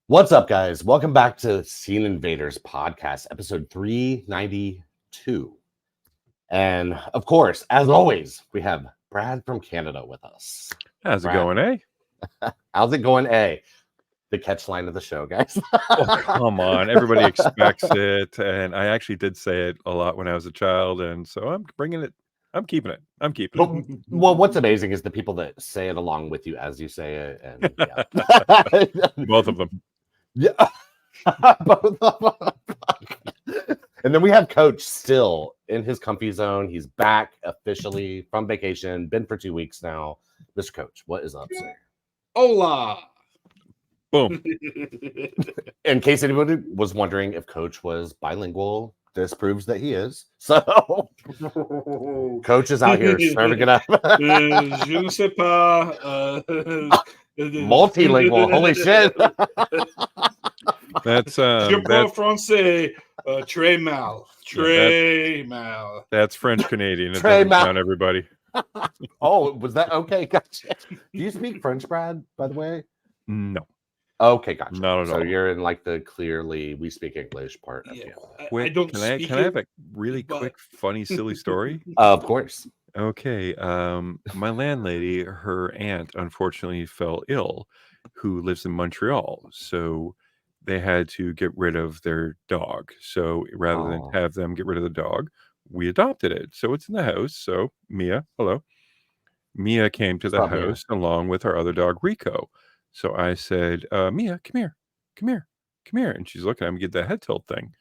What's up, guys? Welcome back to Scene Invaders podcast, episode 392. And of course, as always, we have Brad from Canada with us. How's Brad. it going, eh? How's it going, A? The catch line of the show, guys. Oh, come on. Everybody expects it. And I actually did say it a lot when I was a child. And so I'm bringing it. I'm keeping it. I'm keeping it. Well, what's amazing is the people that say it along with you as you say it. And yeah. Both of them. Yeah. Both of them. And then we have Coach still in his comfy zone. He's back officially from vacation, been for 2 weeks now. Mr. Coach, what is up, sir? Hola. Boom. In case anybody was wondering if Coach was bilingual, this proves that he is. So, Coach is out here serving it up. Je ne sais pas. Multilingual. Holy shit. That's Je parle français. Très mal. Très mal. That's French Canadian. It Très doesn't mal. count, everybody. Oh, was that okay? Gotcha. Do you speak French, Brad, by the way? No. Okay, gotcha. Not at So all. you're in like the clearly we speak English part of Canada. Quick, I don't can I speak have it, a really but- quick, funny, silly story? Of course. Okay. My landlady, her aunt, unfortunately fell ill, who lives in Montreal. So they had to get rid of their dog. So rather than Aw. have them get rid of the dog, we adopted it. So it's in the house. So Mia, hello. Mia came to the What's up, Mia? house along with our other dog, Rico. So I said, Mia, come here, come here, come here. And she's looking at me, get the head tilt thing.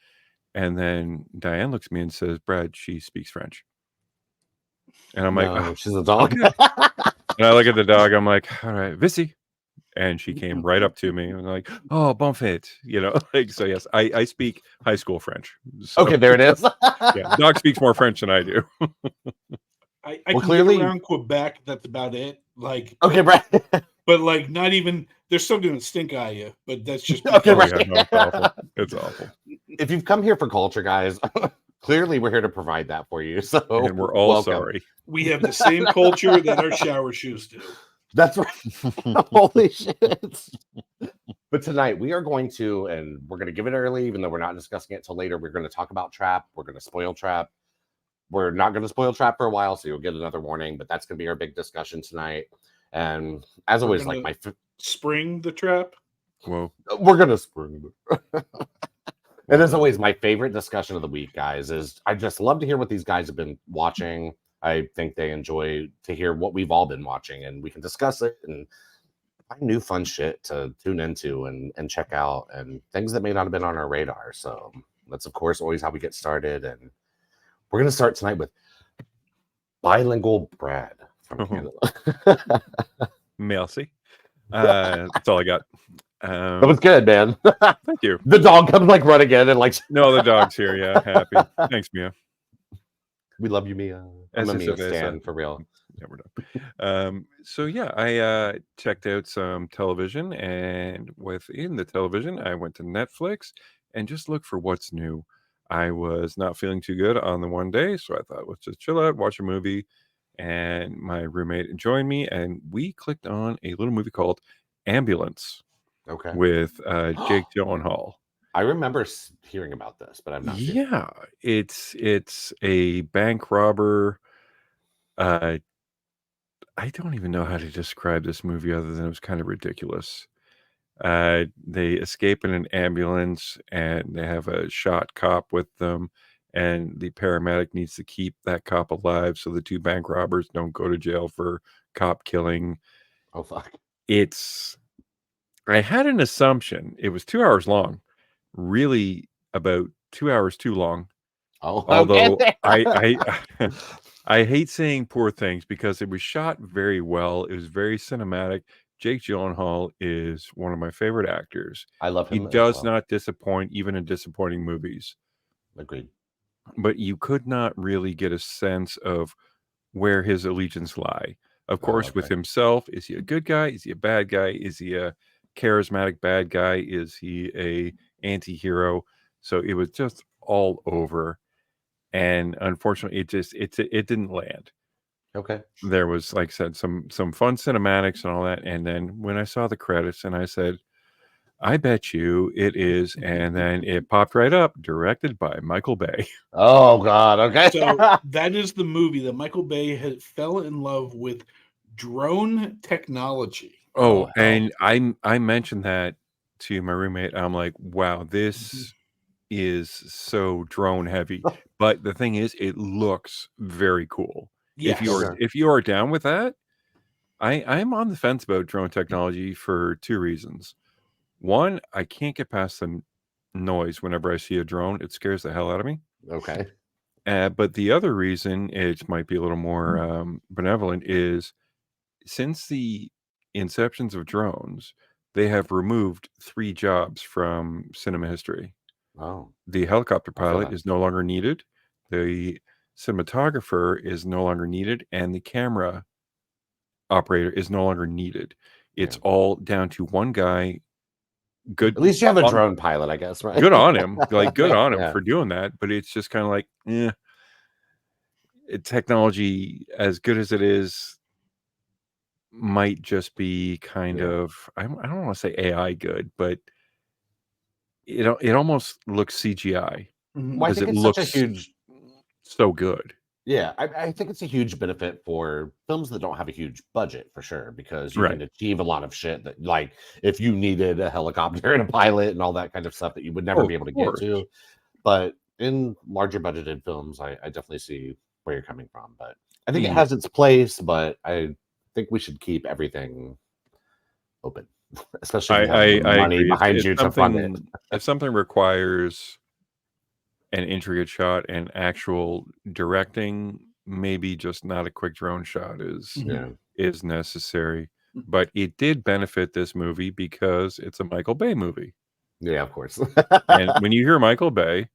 And then Diane looks at me and says, Brad, she speaks French. And I'm like, No, "Oh." she's a dog. And I look at the dog, I'm like, all right, Vissy. And she came right up to me and like, oh, bon fait. Like, so yes, I speak high school French. So, Okay, there it is. yeah, dog speaks more French than I do. I Well, can clearly- get around Quebec. That's about it. Like, Okay, Brad. but like, not even. There's something that stink eye you, but that's just Okay, Oh, right. yeah, no, it's awful. It's awful. If you've come here for culture, guys, clearly we're here to provide that for you. So And we're all welcome. sorry. We have the same culture that our shower shoes do. That's right. Holy shit. But tonight we are going to, and we're going to give it early, even though we're not discussing it till later. We're going to talk about Trap. We're going to spoil Trap. We're not going to spoil Trap for a while, so you'll get another warning. But that's going to be our big discussion tonight. And as We're always, gonna- like Spring the trap. Whoa. we're going to spring. And as always, my favorite discussion of the week, guys, is I just love to hear what these guys have been watching. I think they enjoy to hear what we've all been watching, and we can discuss it and find new fun shit to tune into and check out, and things that may not have been on our radar. So that's, of course, always how we get started. And we're going to start tonight with bilingual Brad from Canada. Merci. That's all I got. That was good, man. Thank you. The dog comes like running in and like, No, the dog's here. Yeah, happy. Thanks, Mia. we love you, Mia. I'm a Essa Mia cerveza. stan for real. Yeah, we're done. So yeah, I checked out some television, and within the television, I went to Netflix and just looked for what's new. I was not feeling too good on the one day, so I thought, let's just chill out, watch a movie. And my roommate joined me, and we clicked on a little movie called Ambulance Okay. with Jake Gyllenhaal. I remember hearing about this, but I'm not sure. Yeah, it's a bank robber. I don't even know how to describe this movie other than it was kind of ridiculous. They escape in an ambulance and they have a shot cop with them, and the paramedic needs to keep that cop alive so the two bank robbers don't go to jail for cop killing. Oh, fuck. I had an assumption it was 2 hours long, really about 2 hours too long. Oh, Although okay. I hate saying poor things because it was shot very well. It was very cinematic. Jake Gyllenhaal is one of my favorite actors. I love He him. as does well. not disappoint, even in disappointing movies. Agreed. But you could not really get a sense of where his allegiance lie. Of course, with okay. himself, is he a good guy? Is he a bad guy? Is he a charismatic bad guy? Is he a anti-hero? So it was just all over. And unfortunately, it didn't land. Okay. There was, like I said, some fun cinematics and all that. And then when I saw the credits and I said, I bet you it is. And then it popped right up, directed by Michael Bay. Oh God. Okay. So that is the movie that Michael Bay fell in love with drone technology. Oh, hell. and I mentioned that to my roommate. I'm like, wow, this is so drone heavy. But the thing is, it looks very cool. Yes. Okay. If you are down with that, I'm on the fence about drone technology for two reasons. One, I can't get past the noise whenever I see a drone. It scares the hell out of me. Okay. But the other reason, it might be a little more benevolent, is since the inceptions of drones, they have removed 3 jobs from cinema history. Oh. The helicopter I feel pilot that. is no longer needed. The cinematographer is no longer needed, and the camera operator is no longer needed. It's Yeah. all down to one guy. Good. At least you have a on- drone pilot, I guess, right? Good on him. Like, good on him Yeah. for doing that. But it's just kind of like, technology, as good as it is, might just be kind Yeah. of, I don't want to say AI good, but it almost looks CGI Mhm. Well, I because think it it's such a looks huge. so good. Yeah, I think it's a huge benefit for films that don't have a huge budget for sure, because you Right. can achieve a lot of shit that, like, if you needed a helicopter and a pilot and all that kind of stuff that you would never Oh, be of able to get course. to. But in larger budgeted films, I definitely see where you're coming from. But I think it Yeah. has its place, but I think we should keep everything open, especially if you have the I money agree. behind you to fund it. If something requires an intricate shot and actual directing, maybe just not a quick drone shot Yeah, is necessary. But it did benefit this movie because it's a Michael Bay movie. yeah, of course. And when you hear Michael Bay,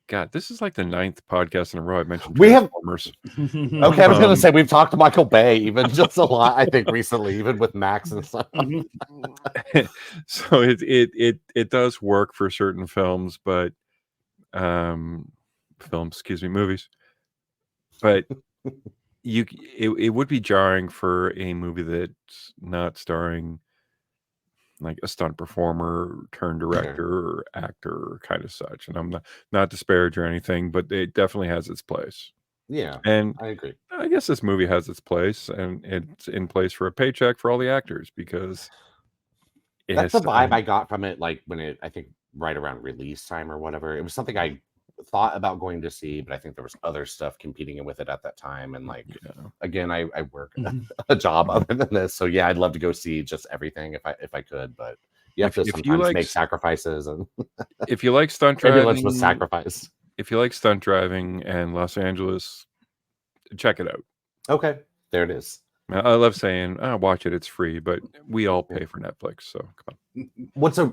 God, this is like the 9th podcast in a row I've mentioned We have Transformers. okay. I was gonna Um, say we've talked to Michael Bay even just a lot. I think recently, even with Max and stuff. so it does work for certain films, but movies. But it would be jarring for a movie that's not starring like a stunt performer turned director or actor or kind of such. And I'm not disparage or anything, but it definitely has its place. Yeah, And I agree. I guess this movie has its place, and it's in place for a paycheck for all the actors because it That's has. the vibe I got from it. Like when it, I think right around release time or whatever. It was something I thought about going to see, but I think there was other stuff competing with it at that time. And like again, I work a job other than this, so yeah, I'd love to go see just everything if I could, but you have to If you sometimes like make sacrifices, and if you like stunt ambulance was driving, sacrifice. if you like stunt driving and Los Angeles, check it out. Okay, there it is. I love saying, watch it, it's free, but we all pay for Netflix, so come on. What's a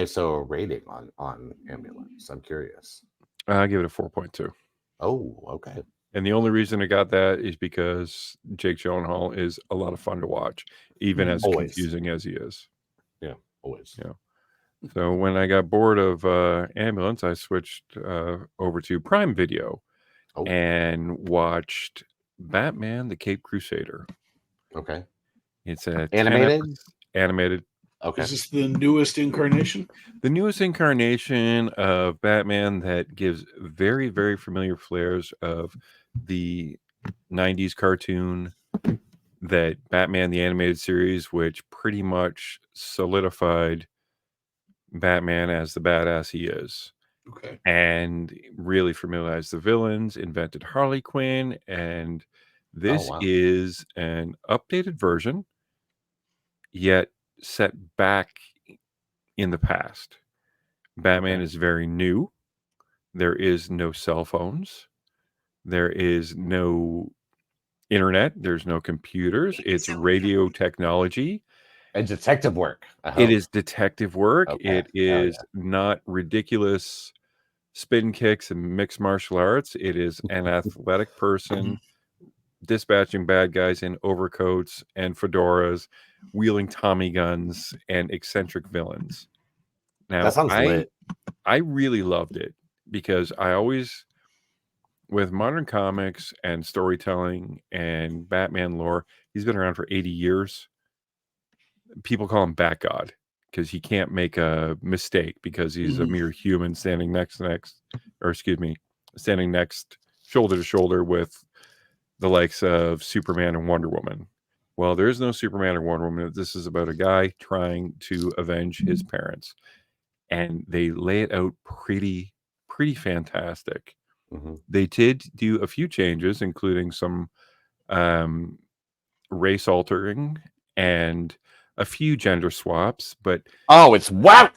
so a rating on ambulance? I'm curious. I give it a 4.2. Oh, okay. And the only reason I got that is because Jake Gyllenhaal is a lot of fun to watch, even as Always. confusing as he is. Yeah, always. Yeah. So when I got bored of ambulance, I switched over to Prime Video and watched Batman: The Caped Crusader. Okay. It's a animated. Okay. Is this the newest incarnation? The newest incarnation of Batman that gives very, very familiar flares of the 90s cartoon, that Batman the Animated Series, which pretty much solidified Batman as the badass he is. Okay. And really familiarized the villains, invented Harley Quinn, and this is an updated version, yet set back in the past. Batman is very new. There is no cell phones. There is no internet. There's no computers. It's radio technology. And detective work. It is detective work. Okay. It is not ridiculous spin kicks and mixed martial arts. It is an athletic person dispatching bad guys in overcoats and fedoras, wielding Tommy guns and eccentric villains. Now, that sounds lit. I really loved it because I always, with modern comics and storytelling and Batman lore, he's been around for 80 years. People call him Bat God because he can't make a mistake because he's a mere human standing standing next shoulder to shoulder with the likes of Superman and Wonder Woman. Well, there is no Superman or Wonder Woman. This is about a guy trying to avenge his parents, and they lay it out pretty fantastic. They did do a few changes, including some race altering and a few gender swaps, but it's whack.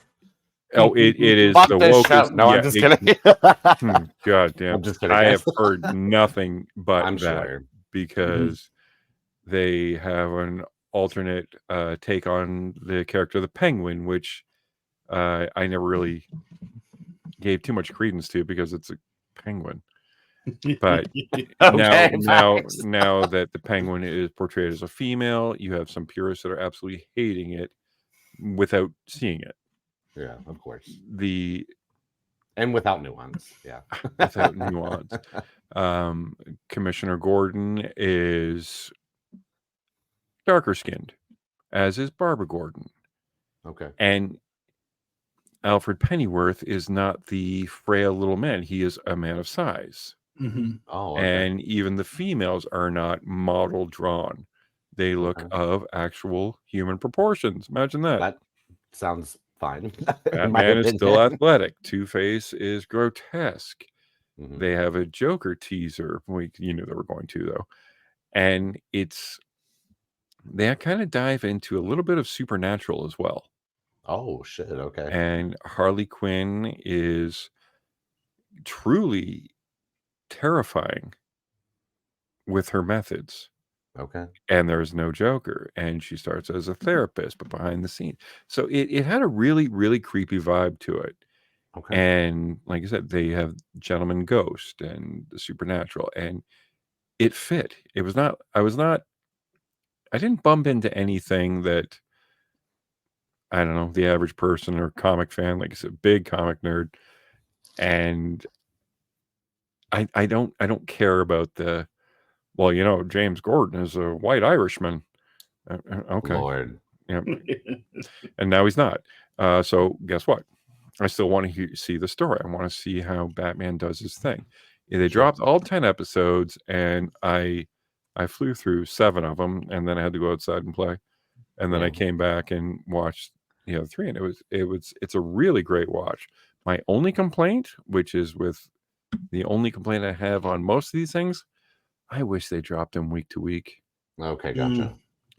it is Fuck the this show. wokest. No, I'm just kidding. God damn. I'm just kidding, I guys. have heard nothing but I'm that sure. because they have an alternate take on the character of the Penguin, which I never really gave too much credence to because it's a penguin. But Okay, now facts. that the Penguin is portrayed as a female, you have some purists that are absolutely hating it without seeing it. Yeah, of course. And without nuance. Yeah. Without nuance. Commissioner Gordon is darker skinned, as is Barbara Gordon. Okay. And Alfred Pennyworth is not the frail little man. He is a man of size. Oh, okay. And even the females are not model drawn. They look of actual human proportions. Imagine that. That sounds fine. Batman is still athletic. Two-Face is grotesque. They have a Joker teaser. You knew they were going to, though. And they kind of dive into a little bit of supernatural as well. Oh, shit. Okay. And Harley Quinn is truly terrifying with her methods. Okay. And there's no Joker. And she starts as a therapist, but behind the scenes. So it had a really, really creepy vibe to it. Okay. And like I said, they have Gentleman Ghost and the supernatural. And it fit. I didn't bump into anything that, I don't know, the average person or comic fan, like I said, big comic nerd. And I don't care about James Gordon is a white Irishman. Okay. Lord. Yeah. And now he's not. So guess what? I still want to see the story. I want to see how Batman does his thing. They dropped all 10 episodes, and I flew through 7 of them, and then I had to go outside and play. And then I came back and watched 3, and it's a really great watch. My only complaint, which is the only complaint I have on most of these things, I wish they dropped them week to week. Okay, gotcha.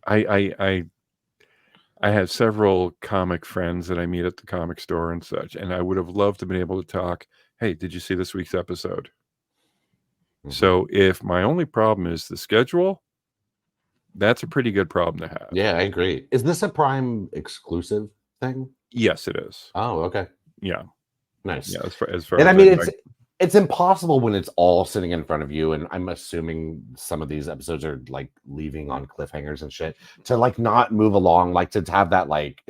I have several comic friends that I meet at the comic store and such, and I would have loved to have been able to talk, hey, did you see this week's episode? So if my only problem is the schedule, that's a pretty good problem to have. Yeah, I agree. Is this a Prime exclusive thing? Yes, it is. Oh, okay. Yeah. Nice. Yeah, as far and as I mean, it's impossible when it's all sitting in front of you, and I'm assuming some of these episodes are like leaving on cliffhangers and shit to like not move along, like to have that like.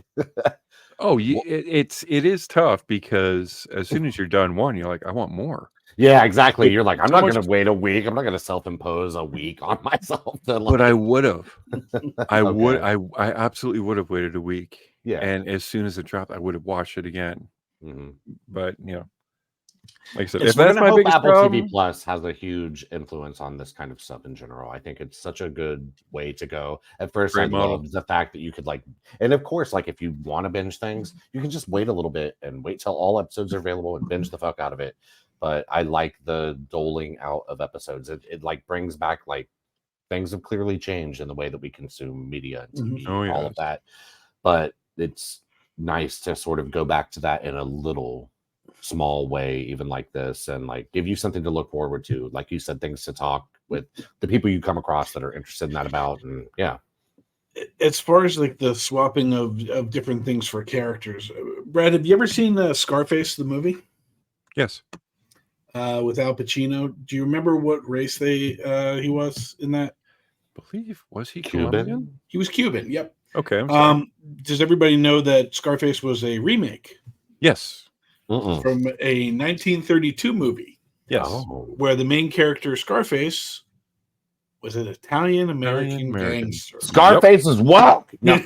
It is tough because as soon as you're done one, you're like, I want more. Yeah, exactly. You're like, I'm not going to wait a week. I'm not going to self-impose a week on myself. But I would have. I absolutely would have waited a week. Yeah. And as soon as it dropped, I would have watched it again. But like I said, if that's my biggest Apple problem, TV Plus has a huge influence on this kind of stuff in general. I think it's such a good way to go. At first, I loved the fact that you could and of course, if you want to binge things, you can just wait a little bit and wait till all episodes are available and binge the fuck out of it. But I like the doling out of episodes. It brings back things have clearly changed in the way that we consume media and TV, all of that. But it's nice to sort of go back to that in a little small way, even like this, and give you something to look forward to. Like you said, things to talk with the people you come across that are interested in that about. And yeah. As far as the swapping of different things for characters, Brad, have you ever seen Scarface, the movie? Yes. With Al Pacino. Do you remember what race he was in that? Was he Cuban? Colombian? He was Cuban. Yep. Okay. Does everybody know that Scarface was a remake? Yes. From a 1932 movie. Yes. Where the main character Scarface was it Italian American Italian-American. gangster? Scarface is woke. No.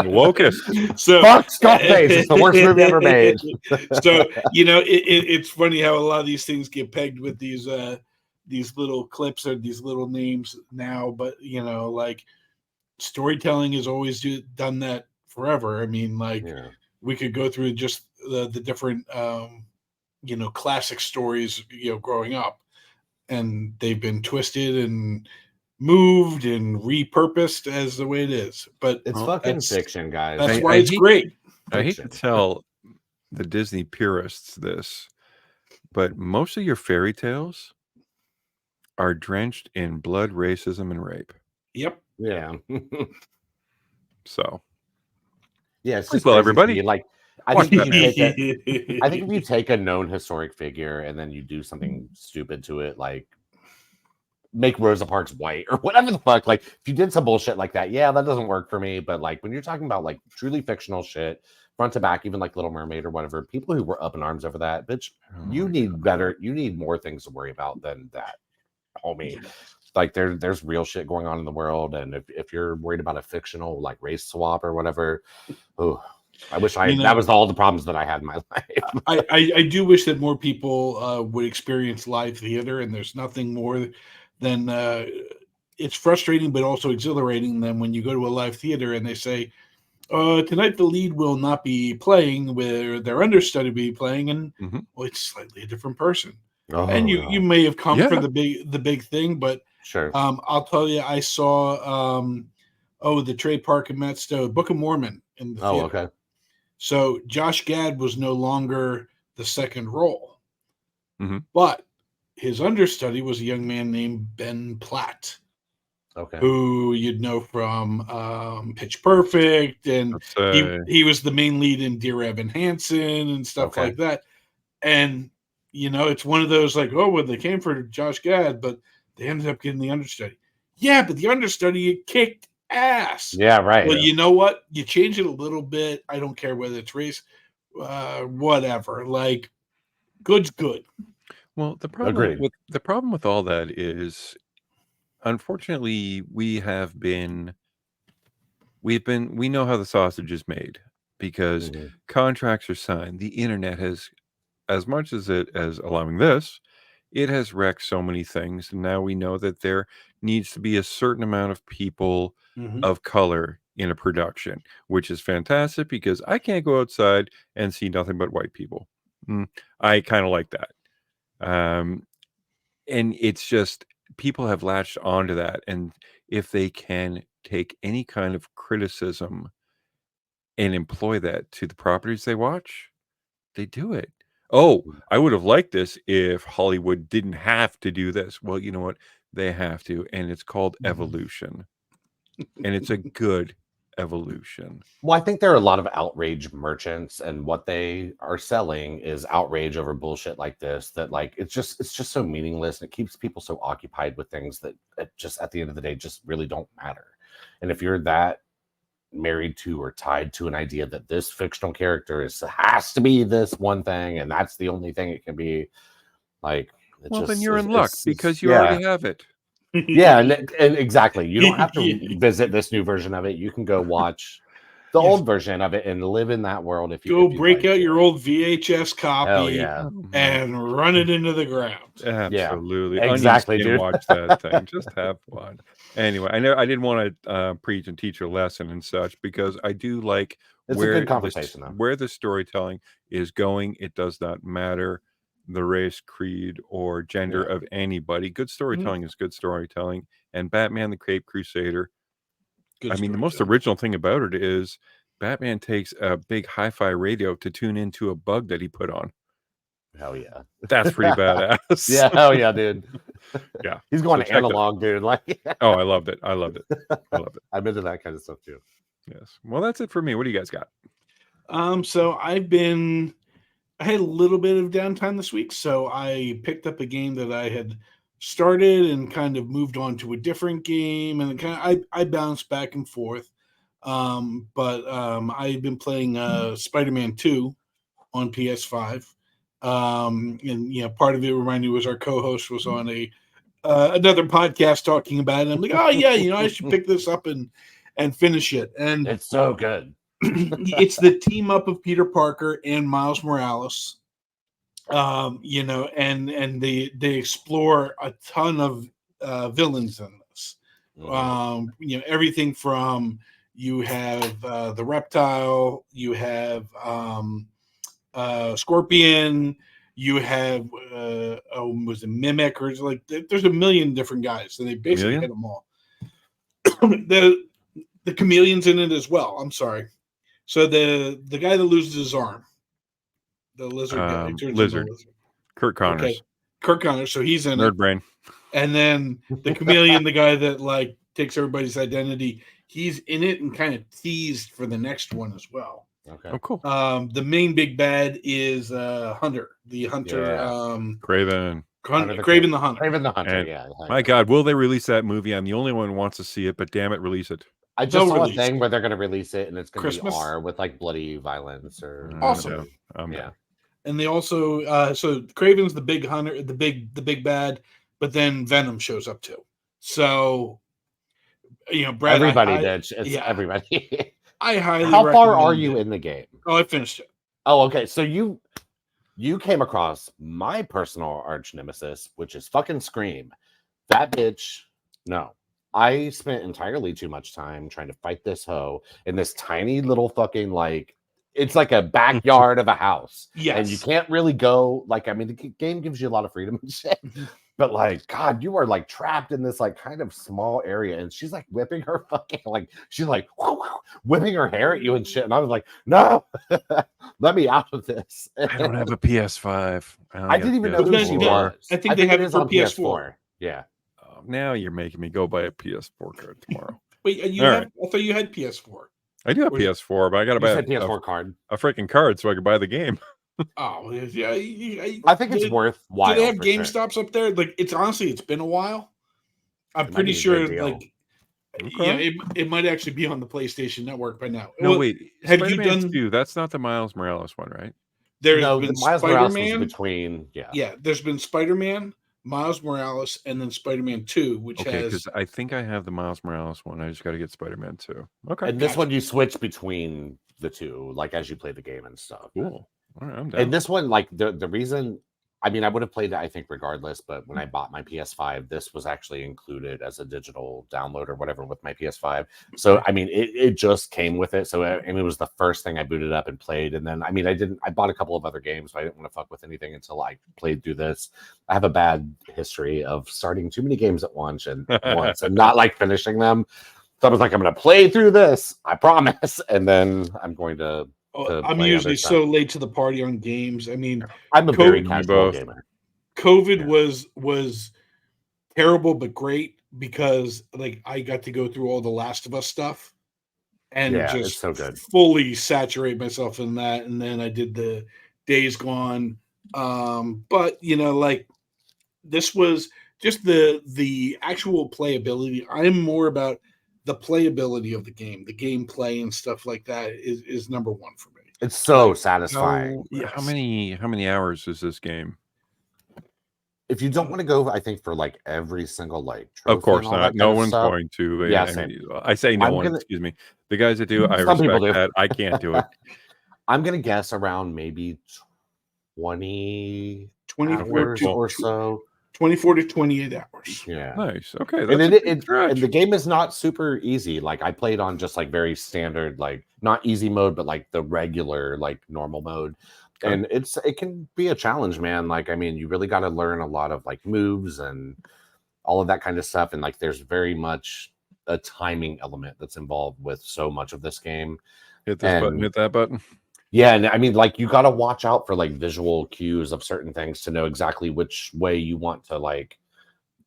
Wokest. So Fuck Scarface. It's the worst movie ever made. So it's funny how a lot of these things get pegged with these little clips or these little names now, but like storytelling has always done that forever. I mean, like we could go through just the different classic stories growing up, and they've been twisted and moved and repurposed as the way it is. But It's fucking fiction, guys. That's why it's great. I hate to tell the Disney purists this, but most of your fairy tales are drenched in blood, racism, and rape. Yep. Yeah. So. Yeah, it's just well, everybody. Like, I think if you take a known historic figure and then you do something stupid to it, like make Rosa Parks white or whatever the fuck, like if you did some bullshit like that, yeah, that doesn't work for me. But like when you're talking about like truly fictional shit, front to back, even like Little Mermaid or whatever, people who were up in arms over that, bitch, you need more things to worry about than that, homie. Like there's real shit going on in the world, and if you're worried about a fictional like race swap or whatever, oh, I wish that was all the problems that I had in my life. I do wish that more people would experience live theater, and there's nothing more than it's frustrating but also exhilarating than when you go to a live theater and they say, tonight the lead will not be playing, where their understudy will be playing, and well, it's slightly a different person. And you may have come for the big thing, but sure. I'll tell you, I saw the Trey Parker and Matt Stowe, Book of Mormon in the theater. Okay. So Josh Gad was no longer the second role, but his understudy was a young man named Ben Platt. Okay. Who you'd know from Pitch Perfect, and he was the main lead in Dear Evan Hansen and stuff like that. And it's one of those like, they came for Josh Gad, but they ended up getting the understudy. Yeah, but the understudy kicked ass. Yeah, right. Well, you know what? You change it a little bit. I don't care whether it's race, whatever. Like, good's good. Well, the problem with all that is, unfortunately, we know how the sausage is made because contracts are signed. The internet has, as much as it as allowing this, it has wrecked so many things. And now we know that there needs to be a certain amount of people of color in a production, which is fantastic because I can't go outside and see nothing but white people. I kind of like that. And it's just, people have latched onto that. And if they can take any kind of criticism and employ that to the properties they watch, they do it. Oh, I would have liked this if Hollywood didn't have to do this. Well, you know what? They have to. And it's called evolution. And it's a good evolution. Well, I think there are a lot of outrage merchants, and what they are selling is outrage over bullshit like this, that like it's just so meaningless, and it keeps people so occupied with things that just at the end of the day just really don't matter. And if you're that married to or tied to an idea that this fictional character has to be this one thing and that's the only thing it can be, like, then you're in luck because you already have it. Yeah, and exactly. You don't have to visit this new version of it. You can go watch the old version of it and live in that world. If you break out your old VHS copy and run it into the ground. Absolutely, exactly, dude. Watch that thing. Just have fun. Anyway, I know I didn't want to preach and teach a lesson and such because I do like where a good conversation where the storytelling is going. It does not matter the race, creed, or gender of anybody. Good storytelling is good storytelling. And Batman the Cape Crusader, the most original thing about it is Batman takes a big hi-fi radio to tune into a bug that he put on. Hell yeah. That's pretty badass. Yeah, hell yeah, dude. Yeah. He's going to analog, dude. Like, oh, I loved it. I'm into that kind of stuff too. Yes. Well, that's it for me. What do you guys got? So I had a little bit of downtime this week, so I picked up a game that I had started and kind of moved on to a different game, and I bounced back and forth. But I've been playing Spiderman 2 on PS5, and part of it reminded me was our co-host was on a another podcast talking about it. And I'm like, oh yeah, I should pick this up and finish it. And It's so good. it's the team up of Peter Parker and Miles Morales. And they explore a ton of villains in this. Everything from you have the Reptile, you have Scorpion, you have was it Mimic, or like there's a million different guys, and they basically hit them all. The Chameleon's in it as well. I'm sorry. So the guy that loses his arm, the lizard guy, turns into a lizard. Kurt Connors. Okay. Kurt Connors. So he's in Nerd it. brain. And then the Chameleon, the guy that like takes everybody's identity, he's in it and kind of teased for the next one as well. Okay. Oh, cool. The main big bad is Hunter. The Hunter. Craven. Craven the Hunter. Craven the Hunter. And Yeah. My God, will they release that movie? I'm the only one who wants to see it, but damn it, release it. I just saw a thing where they're going to release it, and it's going to be R with like bloody violence or awesome. Yeah. And they also so Craven's the big hunter, the big bad, but then Venom shows up too. So Brad, everybody did. It's everybody. I highly. How far are you in the game? Oh, I finished it. Oh, okay. So you came across my personal arch nemesis, which is fucking Scream. That bitch. No. I spent entirely too much time trying to fight this hoe in this tiny little fucking it's like a backyard of a house. Yes. And you can't really go the game gives you a lot of freedom and shit. But God, you are trapped in this kind of small area, and she's whipping her fucking she's whipping her hair at you and shit. And I was like, no, let me out of this. I don't have a PS5. I didn't even know who she was. I think they have it for PS4. Yeah. Now you're making me go buy a PS4 card tomorrow. Wait, I thought you had PS4. I do have PS4, but I got to buy a PS4 card, a freaking card, so I can buy the game. Oh yeah, I think it's worthwhile. Do they have GameStops up there? It's been a while. I'm pretty sure it might actually be on the PlayStation Network by now. No, wait. Have Spider-Man you done 2? That's not the Miles Morales one, right? There's been the Miles Morales Spider-Man between. Yeah. There's been Spider-Man, Miles Morales, and then Spider-Man 2, which has. Because I think I have the Miles Morales one. I just got to get Spider-Man 2. Okay. And this one you switch between the two, as you play the game and stuff. Cool. All right, I'm down. And this one, the reason, I would have played it, I think, regardless. But when I bought my PS5, this was actually included as a digital download or whatever with my PS5. So, it just came with it. So, it was the first thing I booted up and played. And then, I bought a couple of other games, but I didn't want to fuck with anything until I played through this. I have a bad history of starting too many games at once and not finishing them. So I was I'm going to play through this, I promise. And then I'm going to. I'm usually so late to the party on games. I'm a very casual gamer. COVID was terrible but great because I got to go through all the Last of Us stuff and just so good. Fully saturate myself in that. And then I did the Days Gone. But this was just the actual playability. I'm more about the playability of the game, the gameplay and stuff like that is number one for me. It's so satisfying. How many hours is this game? If you don't want to go, I think for every single of course not. No one's going to. I say no one. Excuse me. The guys that do, I respect that. I can't do it. I'm gonna guess around maybe 20 hours or so. 24 to 28 hours. Yeah. Nice. Okay. And the game is not super easy. I played on just very standard, not easy mode, but the regular, normal mode. Okay. And it can be a challenge, man. You really got to learn a lot of moves and all of that kind of stuff. And there's very much a timing element that's involved with so much of this game. Hit this button, hit that button. Yeah, and you got to watch out for visual cues of certain things to know exactly which way you want to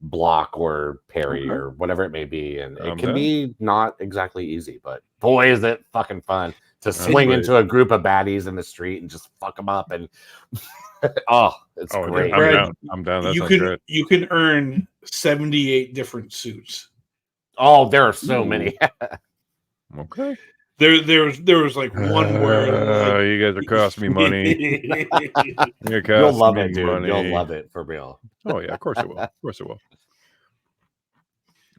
block or parry or whatever it may be. And it can be not exactly easy, but boy, is it fucking fun to swing into a group of baddies in the street and just fuck them up. And it's great. Yeah, I'm down. That you can earn 78 different suits. Oh, there are so many. Okay. There was one where you guys are costing me money. You'll love it, dude. Money. You'll love it for real. Oh yeah, of course it will. Of course it will.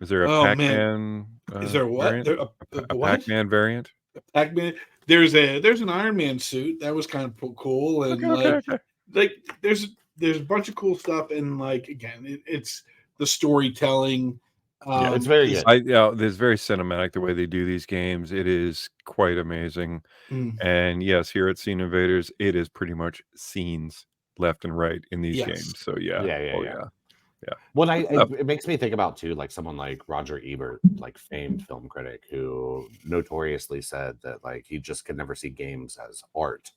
Is there a Oh, man. Pac-Man? Is there what? Variant? A A what? Pac-Man variant? Pac-Man. There's an Iron Man suit that was kind of cool, and like there's a bunch of cool stuff, and like again, it's the storytelling. Yeah, it's very good. It's very cinematic the way they do these games. It is quite amazing. And yes, here at Scene Invaders, it is pretty much scenes left and right in these games. So yeah. Well, it makes me think about too, like someone like Roger Ebert, like famed film critic, who notoriously said that like he just could never see games as art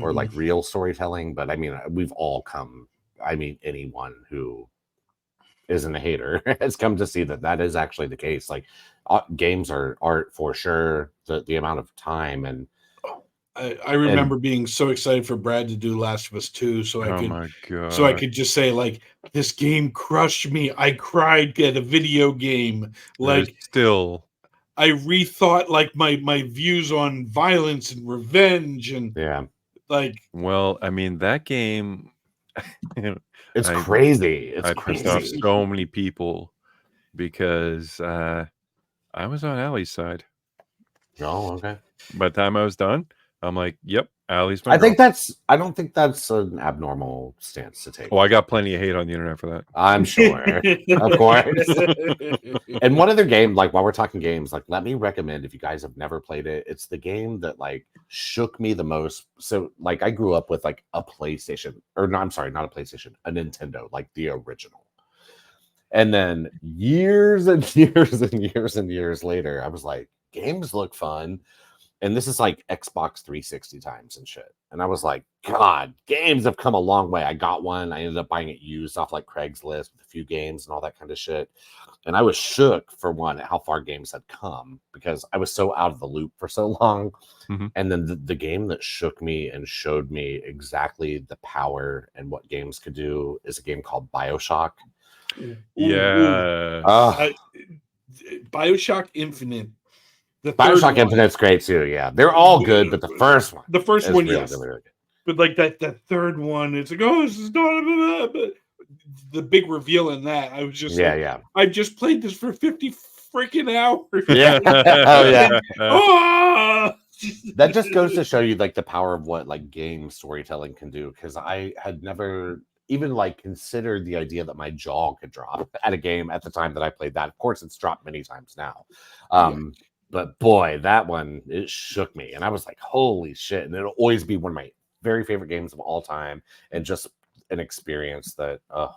or like real storytelling. But I mean, we've all come. I mean, anyone who isn't a hater has come to see that is actually the case. Like games are art for sure. The amount of time and I remember being so excited for Brad to do Last of Us 2, so I could just say like, this game crushed me. I cried at a video game. Like still, I rethought like my views on violence and revenge and like. Well, I mean that game. It's crazy. I pissed off so many people because I was on Allie's side. Oh, okay. By the time I was done, I'm like, "Yep, Allie's my I girl." I don't think that's an abnormal stance to take. Oh, I got plenty of hate on the internet for that. I'm sure, of course. And one other game, like while we're talking games, like let me recommend if you guys have never played it, it's the game that like shook me the most. So like I grew up with like a PlayStation, or no, I'm sorry, not a PlayStation, a Nintendo, like the original. And then years and years and years and years later, I was like, games look fun. And this is like Xbox 360 times and shit. And I was like, God, games have come a long way. I got one. I ended up buying it used off like Craigslist with a few games and all that kind of shit. And I was shook for one at how far games had come because I was so out of the loop for so long. And then the game that shook me and showed me exactly the power and what games could do is a game called BioShock. Yeah. BioShock Infinite. BioShock Infinite's great too. Yeah, they're all good, but the first one, yes. Really good. But like that third one, it's like, oh, this is not. But the big reveal in that, I was just I just played this for 50 freaking hours. Yeah. Oh yeah. That just goes to show you like the power of what like game storytelling can do. Because I had never even like considered the idea that my jaw could drop at a game at the time that I played that. Of course, it's dropped many times now. But boy, that one, it shook me. And I was like, holy shit. And it'll always be one of my very favorite games of all time. And just an experience that, well,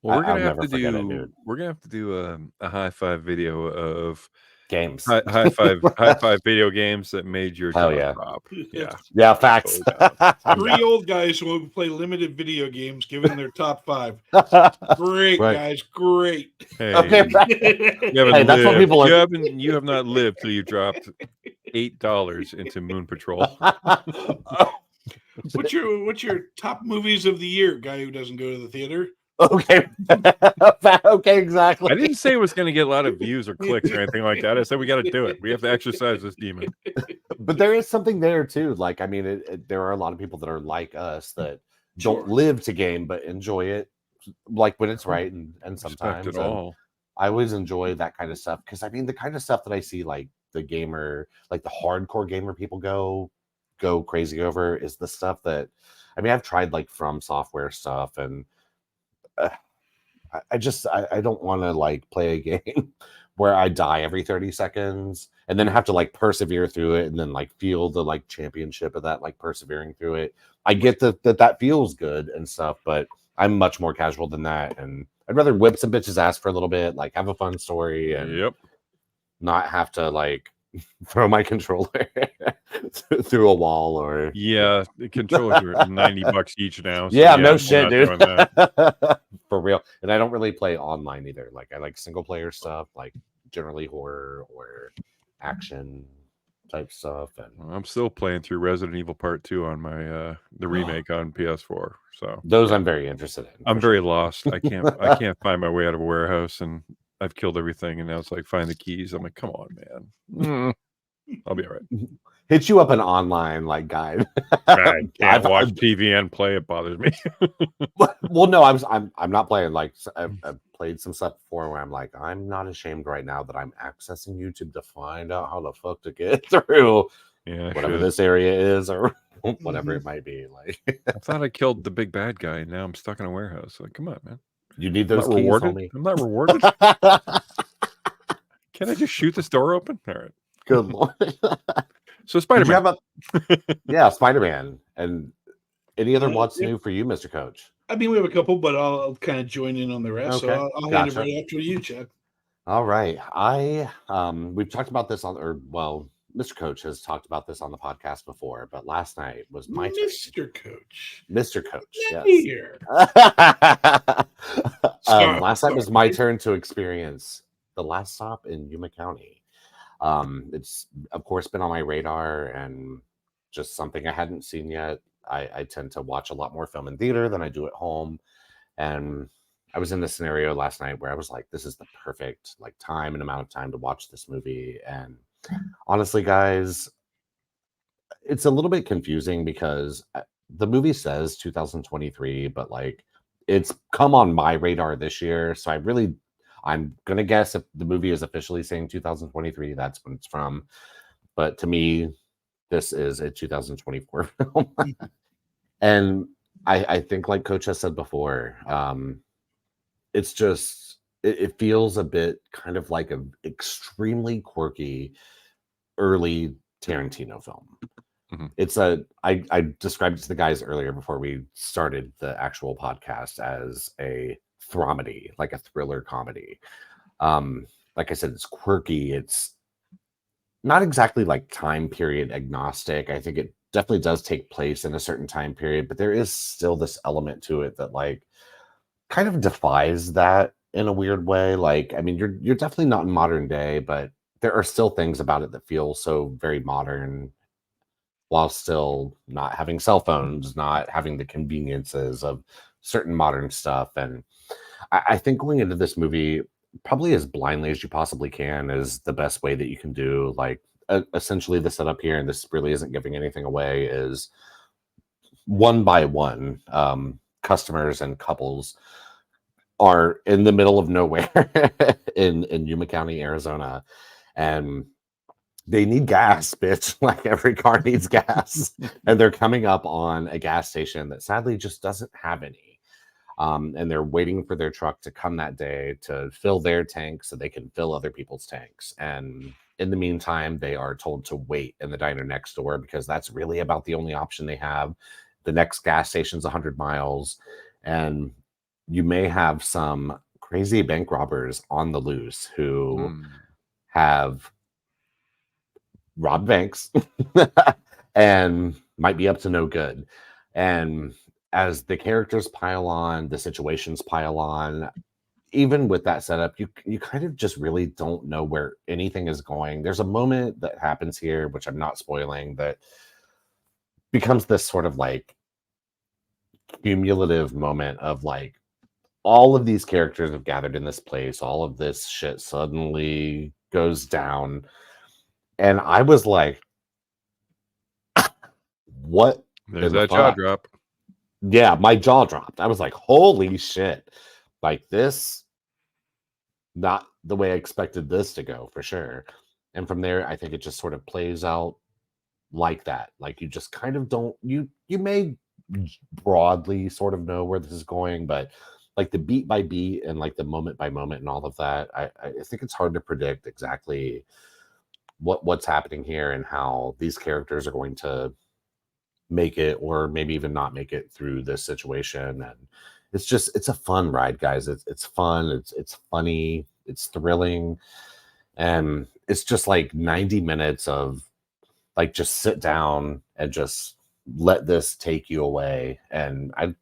we're going to have to do, we're going to have to do a high five video of games, high five video games that made your jaw drop. Yeah, facts. Three old guys who play limited video games giving their top 5. Great, guys, great. Hey, okay, that's what people are. You have not lived till you dropped $8 into Moon Patrol. What's your top movies of the year? Guy who doesn't go to the theater. Okay. Okay, exactly. I didn't say it was going to get a lot of views or clicks or anything like that. I said we got to do it. We have to exercise this demon. But there is something there too. Like, I mean, there are a lot of people that are like us that don't live to game but enjoy it, like when it's right and sometimes. I always enjoy that kind of stuff because I mean, the kind of stuff that I see, like the gamer, like the hardcore gamer people go crazy over, is the stuff that I mean, I've tried like From Software stuff and. I don't want to like play a game where I die every 30 seconds and then have to like persevere through it and then like feel the like championship of that, like persevering through it. I get that feels good and stuff, but I'm much more casual than that. And I'd rather whip some bitches' ass for a little bit, like have a fun story and not have to like throw my controller through a wall or the controllers are $90 each now. So no shit, dude. For real. And I don't really play online either. Like I like single player stuff, like generally horror or action type stuff. And I'm still playing through Resident Evil Part 2 on my the remake on PS4. So those I'm very interested in. I'm very lost. I can't find my way out of a warehouse and I've killed everything and now it's like find the keys. I'm like, come on, man. I'll be all right. hit you up an online like guide. I can't watch I've- TV and play. It bothers me. well, no, I'm not playing. Like I've played some stuff before where I'm like, I'm not ashamed right now that I'm accessing YouTube to find out how the fuck to get through Yeah, whatever shit. this area is or whatever it might be. Like, I thought I killed the big bad guy, and now I'm stuck in a warehouse. Like, come on, man. you need I'm those not keys, rewarded. homie. I'm not rewarded. Can I just shoot this door open? All right. Good lord. So Did Spider-Man. you have yeah, Spider-Man. And any other what's yeah. new for you, Mr. Coach? I mean, we have a couple, but I'll kind of join in on the rest. Okay, So I'll hand it gotcha. right after you, Chad. All right. We've talked about this Mr. Coach has talked about this on the podcast before, but last night was my turn. Mr. Coach. Mr. Coach, Get yes. here. Last night was my turn to experience the last stop in Yuma County. It's of course been on my radar and just something I hadn't seen yet. I tend to watch a lot more film in theater than I do at home, and I was in this scenario last night where I was like, this is the perfect like time and amount of time to watch this movie. And honestly, guys, it's a little bit confusing because the movie says 2023, but like it's come on my radar this year. So I'm gonna guess if the movie is officially saying 2023, that's when it's from. But to me, this is a 2024 film. And I think like Coach has said before, it's just it feels a bit kind of like an extremely quirky early Tarantino film. Mhm. It's I described it to the guys earlier before we started the actual podcast as a dramedy, like a thriller comedy. Like I said, it's quirky. It's not exactly like time period agnostic. I think it definitely does take place in a certain time period, but there is still this element to it that like kind of defies that in a weird way. Like, I mean, you're definitely not in modern day, but there are still things about it that feel so very modern while still not having cell phones, not having the conveniences of certain modern stuff. And I think going into this movie probably as blindly as you possibly can is the best way that you can do. Like, essentially, the setup here, and this really isn't giving anything away, is one by one, customers and couples are in the middle of nowhere in Yuma County, Arizona, and they need gas, bitch. Like every car needs gas, and they're coming up on a gas station that sadly just doesn't have any. And they're waiting for their truck to come that day to fill their tank so they can fill other people's tanks. And in the meantime, they are told to wait in the diner next door because that's really about the only option they have. The next gas station's 100 miles, and you may have some crazy bank robbers on the loose who have robbed banks and might be up to no good. And as the characters pile on, the situations pile on, even with that setup, you kind of just really don't know where anything is going. There's a moment that happens here, which I'm not spoiling, that becomes this sort of like cumulative moment of like all of these characters have gathered in this place, all of this shit suddenly goes down. And I was like, what? There's in the that jaw fuck? drop. Yeah, my jaw dropped. I was like, holy shit. Like this, not the way I expected this to go for sure. And from there, I think it just sort of plays out like that. Like you just kind of don't, you may broadly sort of know where this is going, but like the beat by beat and like the moment by moment and all of that, I think it's hard to predict exactly what's happening here and how these characters are going to make it or maybe even not make it through this situation. And it's a fun ride, guys. It's fun, it's funny, it's thrilling, and it's just like 90 minutes of like just sit down and just let this take you away. And I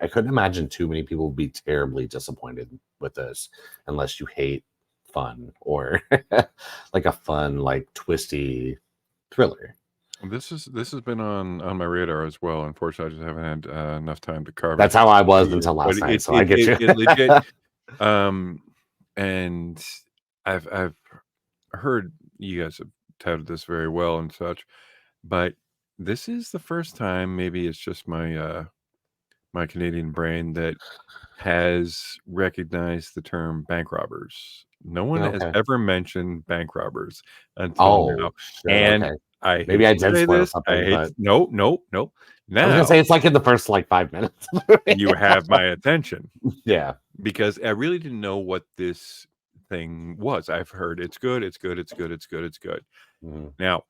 couldn't imagine too many people would be terribly disappointed with this unless you hate fun or like a fun, like twisty thriller. This has been on my radar as well. Unfortunately, I just haven't had enough time to carve That's it. how I was Yeah, until last but night. So I get you. It legit. And I've heard you guys have touted this very well and such. But this is the first time, maybe it's just my my Canadian brain, that has recognized the term bank robbers. No one has Okay. ever mentioned bank robbers until now. Oh shit. And Okay. I Maybe hate I to did say spoil this. I something, hate but nope, nope, nope. I was gonna Now say it's like in the first like 5 minutes. you have my attention, Yeah. because I really didn't know what this thing was. I've heard it's good, it's good, it's good, it's good, it's good. Mhm. Now,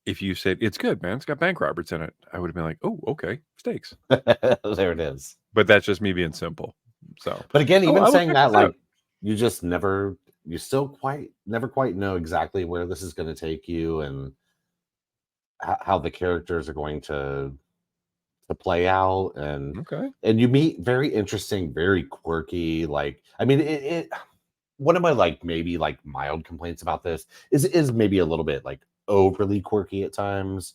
if you said it's good, man, it's got bank robbers in it, I would have been like, oh, okay, steaks. There it is. But that's just me being simple. So, But again, oh, even I will saying check that, this out. like you just never, you still never quite know exactly where this is going to take you and how the characters are going to play out, Okay. and you meet very interesting, very quirky. Like, I mean, it one of my like maybe like mild complaints about this is maybe a little bit like overly quirky at times.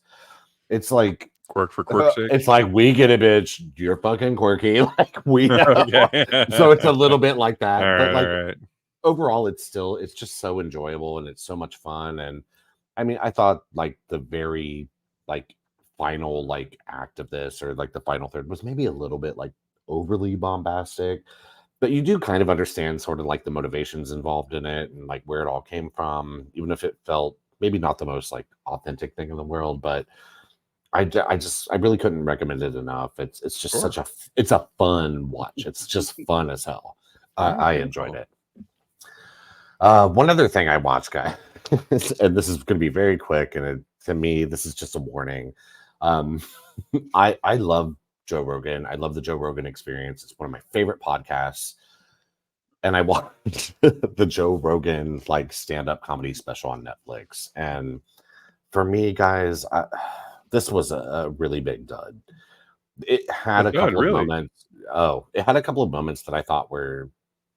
It's like Quirk for quirk's sake. it's like we get it, bitch. You're fucking quirky. Like we know. Okay. So it's a little bit like All that. But right, like all right. overall, it's just so enjoyable and it's so much fun. And I mean, I thought like the very like final like act of this or like the final third was maybe a little bit like overly bombastic, but you do kind of understand sort of like the motivations involved in it and like where it all came from, even if it felt maybe not the most like authentic thing in the world. But I really couldn't recommend it enough. It's just Sure. it's a fun watch. It's just fun as hell. All right, I very enjoyed cool. it. One other thing I watched, guy, and this is going to be very quick, and to me, this is just a warning. Um, I love Joe Rogan. I love the Joe Rogan Experience. It's one of my favorite podcasts, and I watched the Joe Rogan like stand-up comedy special on Netflix. And for me, guys, this was a really big dud. It had Oh, a good, couple of really? moments. Oh, it had a couple of moments that I thought were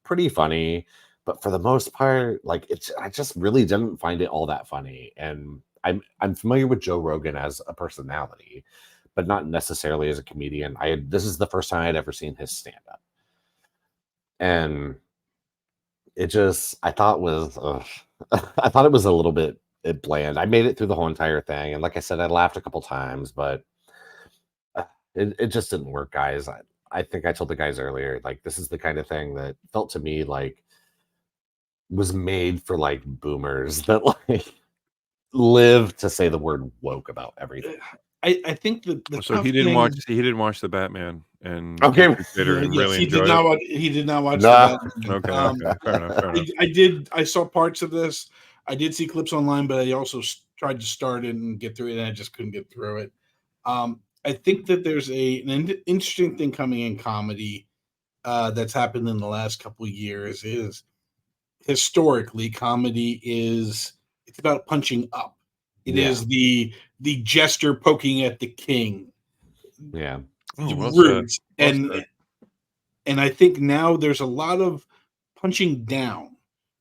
pretty funny, but for the most part, like I just really didn't find it all that funny. And I'm familiar with Joe Rogan as a personality, but not necessarily as a comedian. This is the first time I'd ever seen his stand up, and it just I thought was I thought it was a little bit bland. I made it through the whole entire thing, and like I said, I laughed a couple times, but it just didn't work, guys. I think I told the guys earlier, like this is the kind of thing that felt to me like was made for like boomers that like live to say the word woke about everything. I think the So tough thing. he didn't watch the Batman and Okay. Crusader and Yes, really enjoyed it? he did not watch the Nah. Batman. Okay, okay. Fair enough, fair enough. I saw parts of this. I did see clips online, but I also tried to start it and get through it, and I just couldn't get through it. I think that there's an interesting thing coming in comedy that's happened in the last couple of years. Is historically comedy is it's about punching up. It Yeah. is the jester poking at the king, Yeah. Oh, well said. rude, Well said. and I think now there's a lot of punching down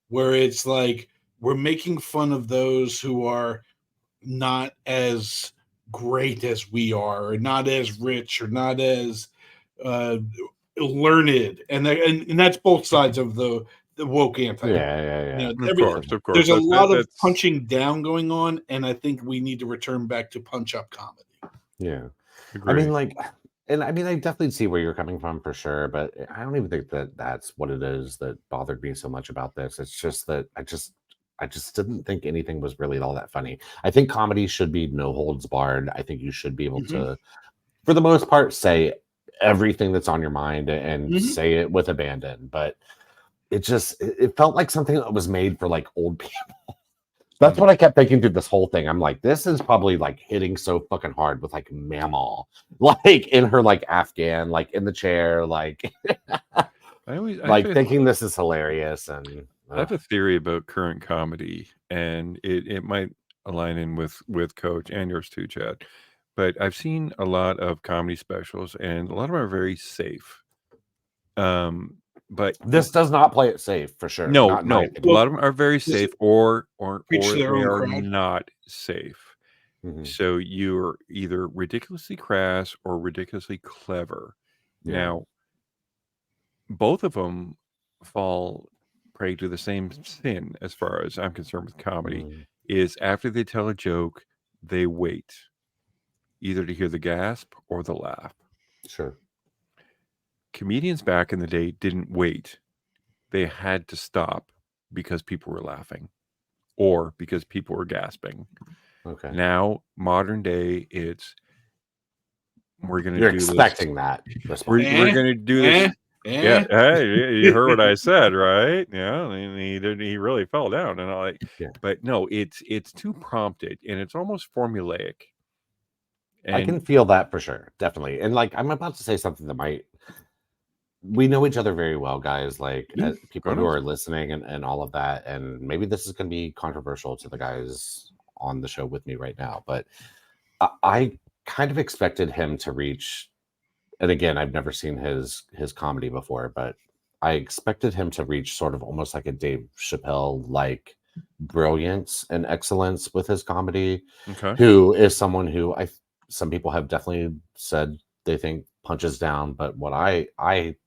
where it's like we're making fun of those who are not as great as we are, or not as rich, or not as uh, learned, and that's both sides of the woke anti. Yeah. Of course, of course. There's a lot of That's punching down going on, and I think we need to return back to punch up comedy. Yeah. I agree. mean, like, and I mean, I definitely see where you're coming from for sure, but I don't even think that that's what it is that bothered me so much about this. It's just that I just didn't think anything was really all that funny. I think comedy should be no holds barred. I think you should be able Mhm. to, for the most part, say everything that's on your mind and Mhm. say it with abandon. But it felt like something that was made for like old people. That's what I kept thinking through this whole thing. I'm like, this is probably like hitting so fucking hard with like Mamaw, like in her like Afghan, like in the chair, like like thinking this is hilarious. And I have a theory about current comedy, and it might align in with Coach and yours too, Chad. But I've seen a lot of comedy specials, and a lot of them are very safe. But this does not play it safe for sure. no, Not in my no, a opinion. lot of them are very Just safe, or preach to their they own are crowd. not safe. Mhm. So you're either ridiculously crass or ridiculously clever. Yeah. Now, both of them fall prey to the same sin as far as I'm concerned with comedy. Mhm. Is after they tell a joke, they wait either to hear the gasp or the laugh. Sure. Comedians back in the day didn't wait. They had to stop because people were laughing or because people were gasping. Okay. Now, modern day, it's we're going to You're do expecting this. that We're response. going to do this. Yeah, hey, you heard what I said, right? Yeah, and he really fell down, and all. Yeah. But no, it's too prompted, and it's almost formulaic. And I can feel that for sure, definitely. And like, I'm about to say something that might. We know each other very well, guys. Like people who are listening and all of that. And maybe this is going to be controversial to the guys on the show with me right now, but I kind of expected him to reach. And again, I've never seen his comedy before, but I expected him to reach sort of almost like a Dave Chappelle like brilliance and excellence with his comedy. Okay. Who is someone who some people have definitely said they think punches down, but what I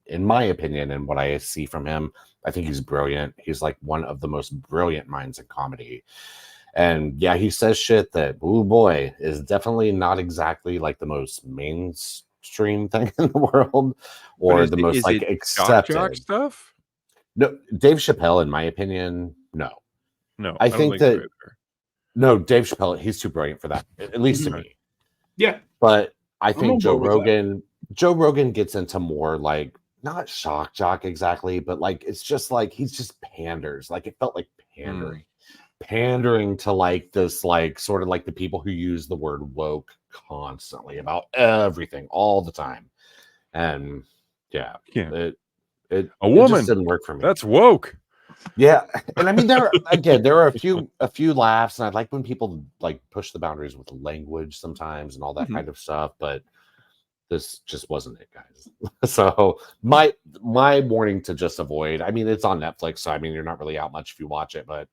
in my opinion and what I see from him, I think he's brilliant. He's like one of the most brilliant minds in comedy. And yeah, he says shit that, oh boy, is definitely not exactly like the most mainstream thing in the world, or the most like accepted jock stuff. No, Dave Chappelle, in my opinion, no. I think that no, Dave Chappelle, he's too brilliant for that, at least to me. Yeah, but I think Joe Rogan gets into more like not shock jock exactly, but like it's just like he's just panders. Like it felt like pandering to like this, like sort of like the people who use the word woke constantly about everything all the time. And it just didn't work for me. That's woke. Yeah, and I mean there are a few laughs, and I like when people like push the boundaries with language sometimes and all that kind of stuff, but this just wasn't it, guys. So my warning to just avoid. I mean, it's on Netflix, so I mean you're not really out much if you watch it, but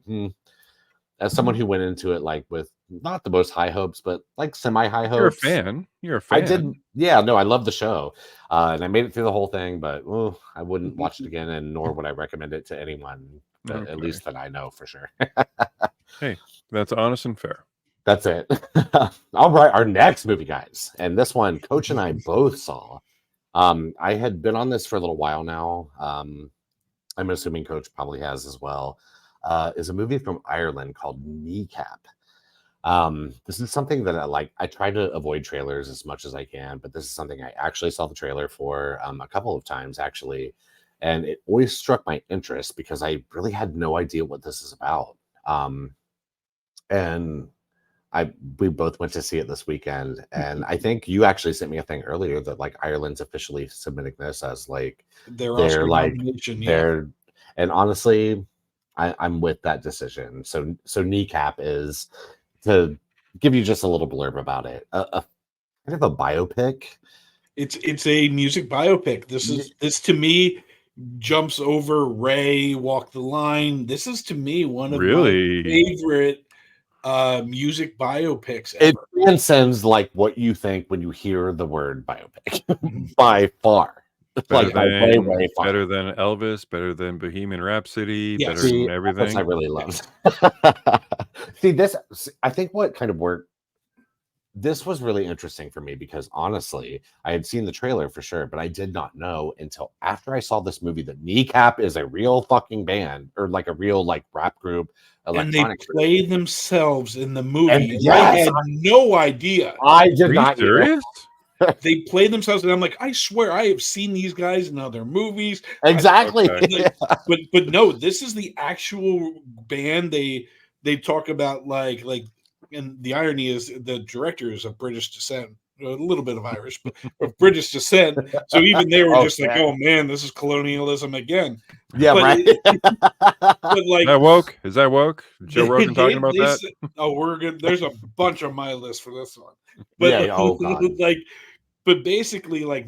as someone who went into it like with not the most high hopes, but like semi-high hopes. You're a fan. I did. Yeah, no, I love the show. And I made it through the whole thing, but I wouldn't watch it again, and nor would I recommend it to anyone, at least that I know for sure. Hey, that's honest and fair. That's it. All right, our next movie, guys. And this one, Coach and I both saw. I had been on this for a little while now. I'm assuming Coach probably has as well. Is a movie from Ireland called Kneecap. This is something that I try to avoid trailers as much as I can, but this is something I actually saw the trailer for a couple of times actually, and it always struck my interest because I really had no idea what this is about. And we both went to see it this weekend, and I think you actually sent me a thing earlier that like Ireland's officially submitting this as like their like their, and honestly, I'm with that decision. So Kneecap is, to give you just a little blurb about it, a kind of a biopic. It's a music biopic. This to me jumps over Ray, Walk the Line. This is to me one of my favorite music biopics ever. It transcends like what you think when you hear the word biopic by far. Better than Elvis, better than Bohemian Rhapsody, better than everything. That's I really loved. See, I think what kind of worked, this was really interesting for me because honestly, I had seen the trailer for sure, but I did not know until after I saw this movie that Kneecap is a real fucking band, or like a real like rap group. And they play themselves in the movie. And I had no idea. I did not. Serious? They play themselves, and I'm like, I swear I have seen these guys in other movies. Exactly. But no, this is the actual band. They talk about like, and the irony is the director is of British descent, a little bit of Irish, but of British descent. So even they were just like, oh man, this is colonialism again. Yeah, but right. But like, is that woke? Joe Rogan talking about that? Oh, we're good. There's a bunch on my list for this one. But like, but basically, like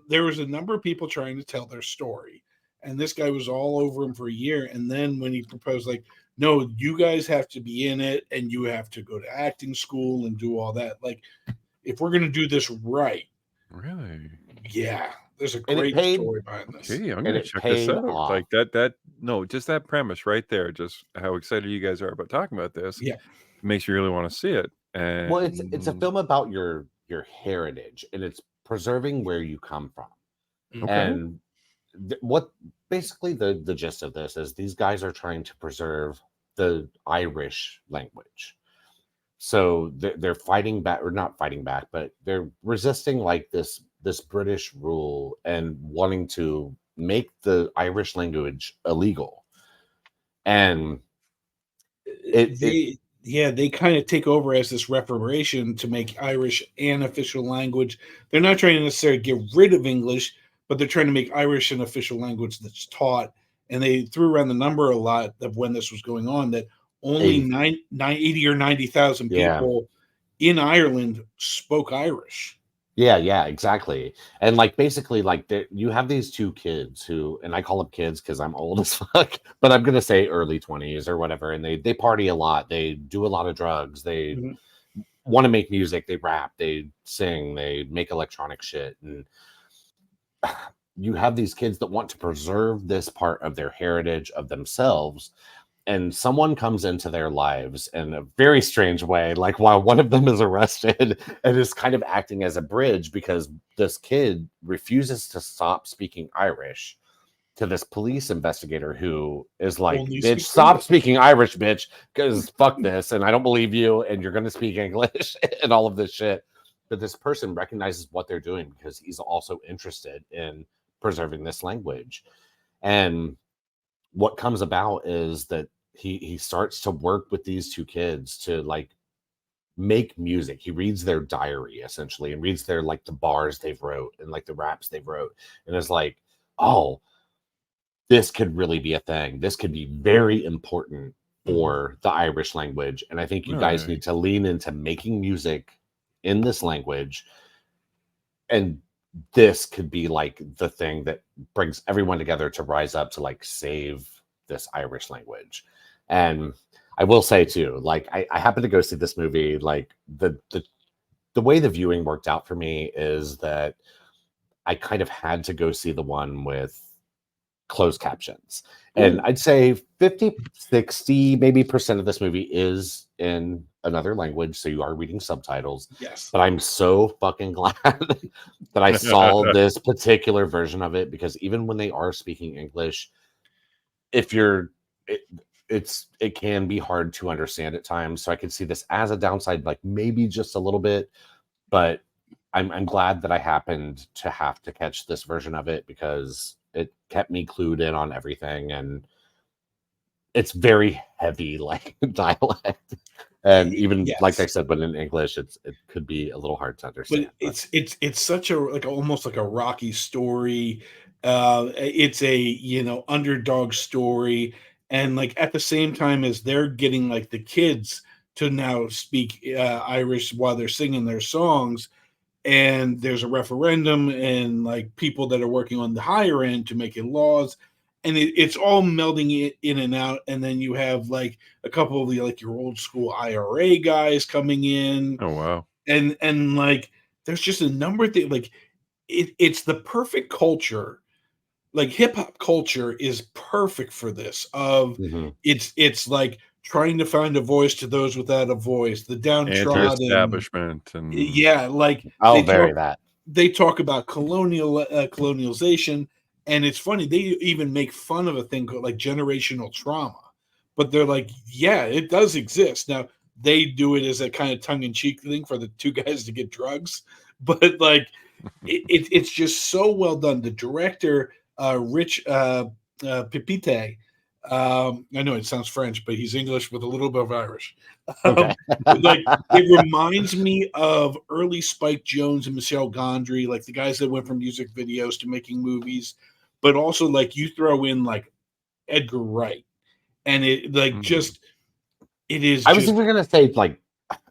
there was a number of people trying to tell their story, and this guy was all over him for a year. And then when he proposed, like, no, you guys have to be in it, and you have to go to acting school and do all that. Like, if we're gonna do this right, really, yeah, there's a great story behind this. Okay, I'm gonna check this out. Like that. No, just that premise right there. Just how excited you guys are about talking about this. Yeah. makes you really want to see it. And Well, it's a film about your heritage, and it's preserving where you come from. Mhm. Okay. And what basically the gist of this is these guys are trying to preserve the Irish language. So they're fighting back, or not fighting back, but they're resisting like this British rule and wanting to make the Irish language illegal. And they kind of take over as this reparation to make Irish an official language. They're not trying to necessarily get rid of English, but they're trying to make Irish an official language that's taught. And they threw around the number a lot of when this was going on, that only 80 or 90,000 Yeah. people in Ireland spoke Irish. Yeah, exactly. And like basically, like you have these two kids who, and I call them kids because I'm old as fuck, but I'm gonna say early 20s or whatever, and they party a lot, they do a lot of drugs, they Mhm. want to make music, they rap, they sing, they make electronic shit, and you have these kids that want to preserve this part of their heritage of themselves, and someone comes into their lives in a very strange way, like while one of them is arrested and is kind of acting as a bridge because this kid refuses to stop speaking Irish to this police investigator who is like, Only bitch, speaks stop English." speaking Irish, bitch, because fuck this, and I don't believe you, and you're going to speak English and all of this shit. But this person recognizes what they're doing because he's also interested in preserving this language. And what comes about is that he starts to work with these two kids to like make music. He reads their diary essentially and reads their like the bars they've wrote and like the raps they've wrote, and is like, oh, this could really be a thing. This could be very important for the Irish language. And I think you guys Right. need to lean into making music in this language. And this could be like the thing that brings everyone together to rise up to like save this Irish language. And I will say too, like I happened to go see this movie. Like the way the viewing worked out for me is that I kind of had to go see the one with closed captions. And Ooh. I'd say 50, 60 maybe percent of this movie is in another language. So you are reading subtitles. Yes. But I'm so fucking glad that I saw this particular version of it, because even when they are speaking English, if you're it can be hard to understand at times. So I can see this as a downside, like maybe just a little bit, but I'm glad that I happened to have to catch this version of it because it kept me clued in on everything, and it's very heavy like dialect. And even like I Yes. said, but in English, it could be a little hard to understand. But it's such a like almost like a Rocky story. It's a underdog story, and like at the same time as they're getting like the kids to now speak Irish while they're singing their songs, and there's a referendum and like people that are working on the higher end to making laws, and it's all melding it in and out, and then you have like a couple of the like your old school IRA guys coming in, Oh wow. and like there's just a number of things like it's the perfect culture. Like hip hop culture is perfect for this. Of Mhm. it's like trying to find a voice to those without a voice, the downtrodden. Anti-establishment and Yeah, like Oh, very that. they talk about colonialization, and it's funny they even make fun of a thing called like generational trauma, but they're like, yeah, it does exist. Now they do it as a kind of tongue-in-cheek thing for the two guys to get drugs, but like it's just so well done. The director, Rich Pipite, I know it sounds French, but he's English with a little bit of Irish. Okay. Like it reminds me of early Spike Jones and Michel Gondry, like the guys that went from music videos to making movies, but also like you throw in like Edgar Wright, and it like just it is I was just even gonna say like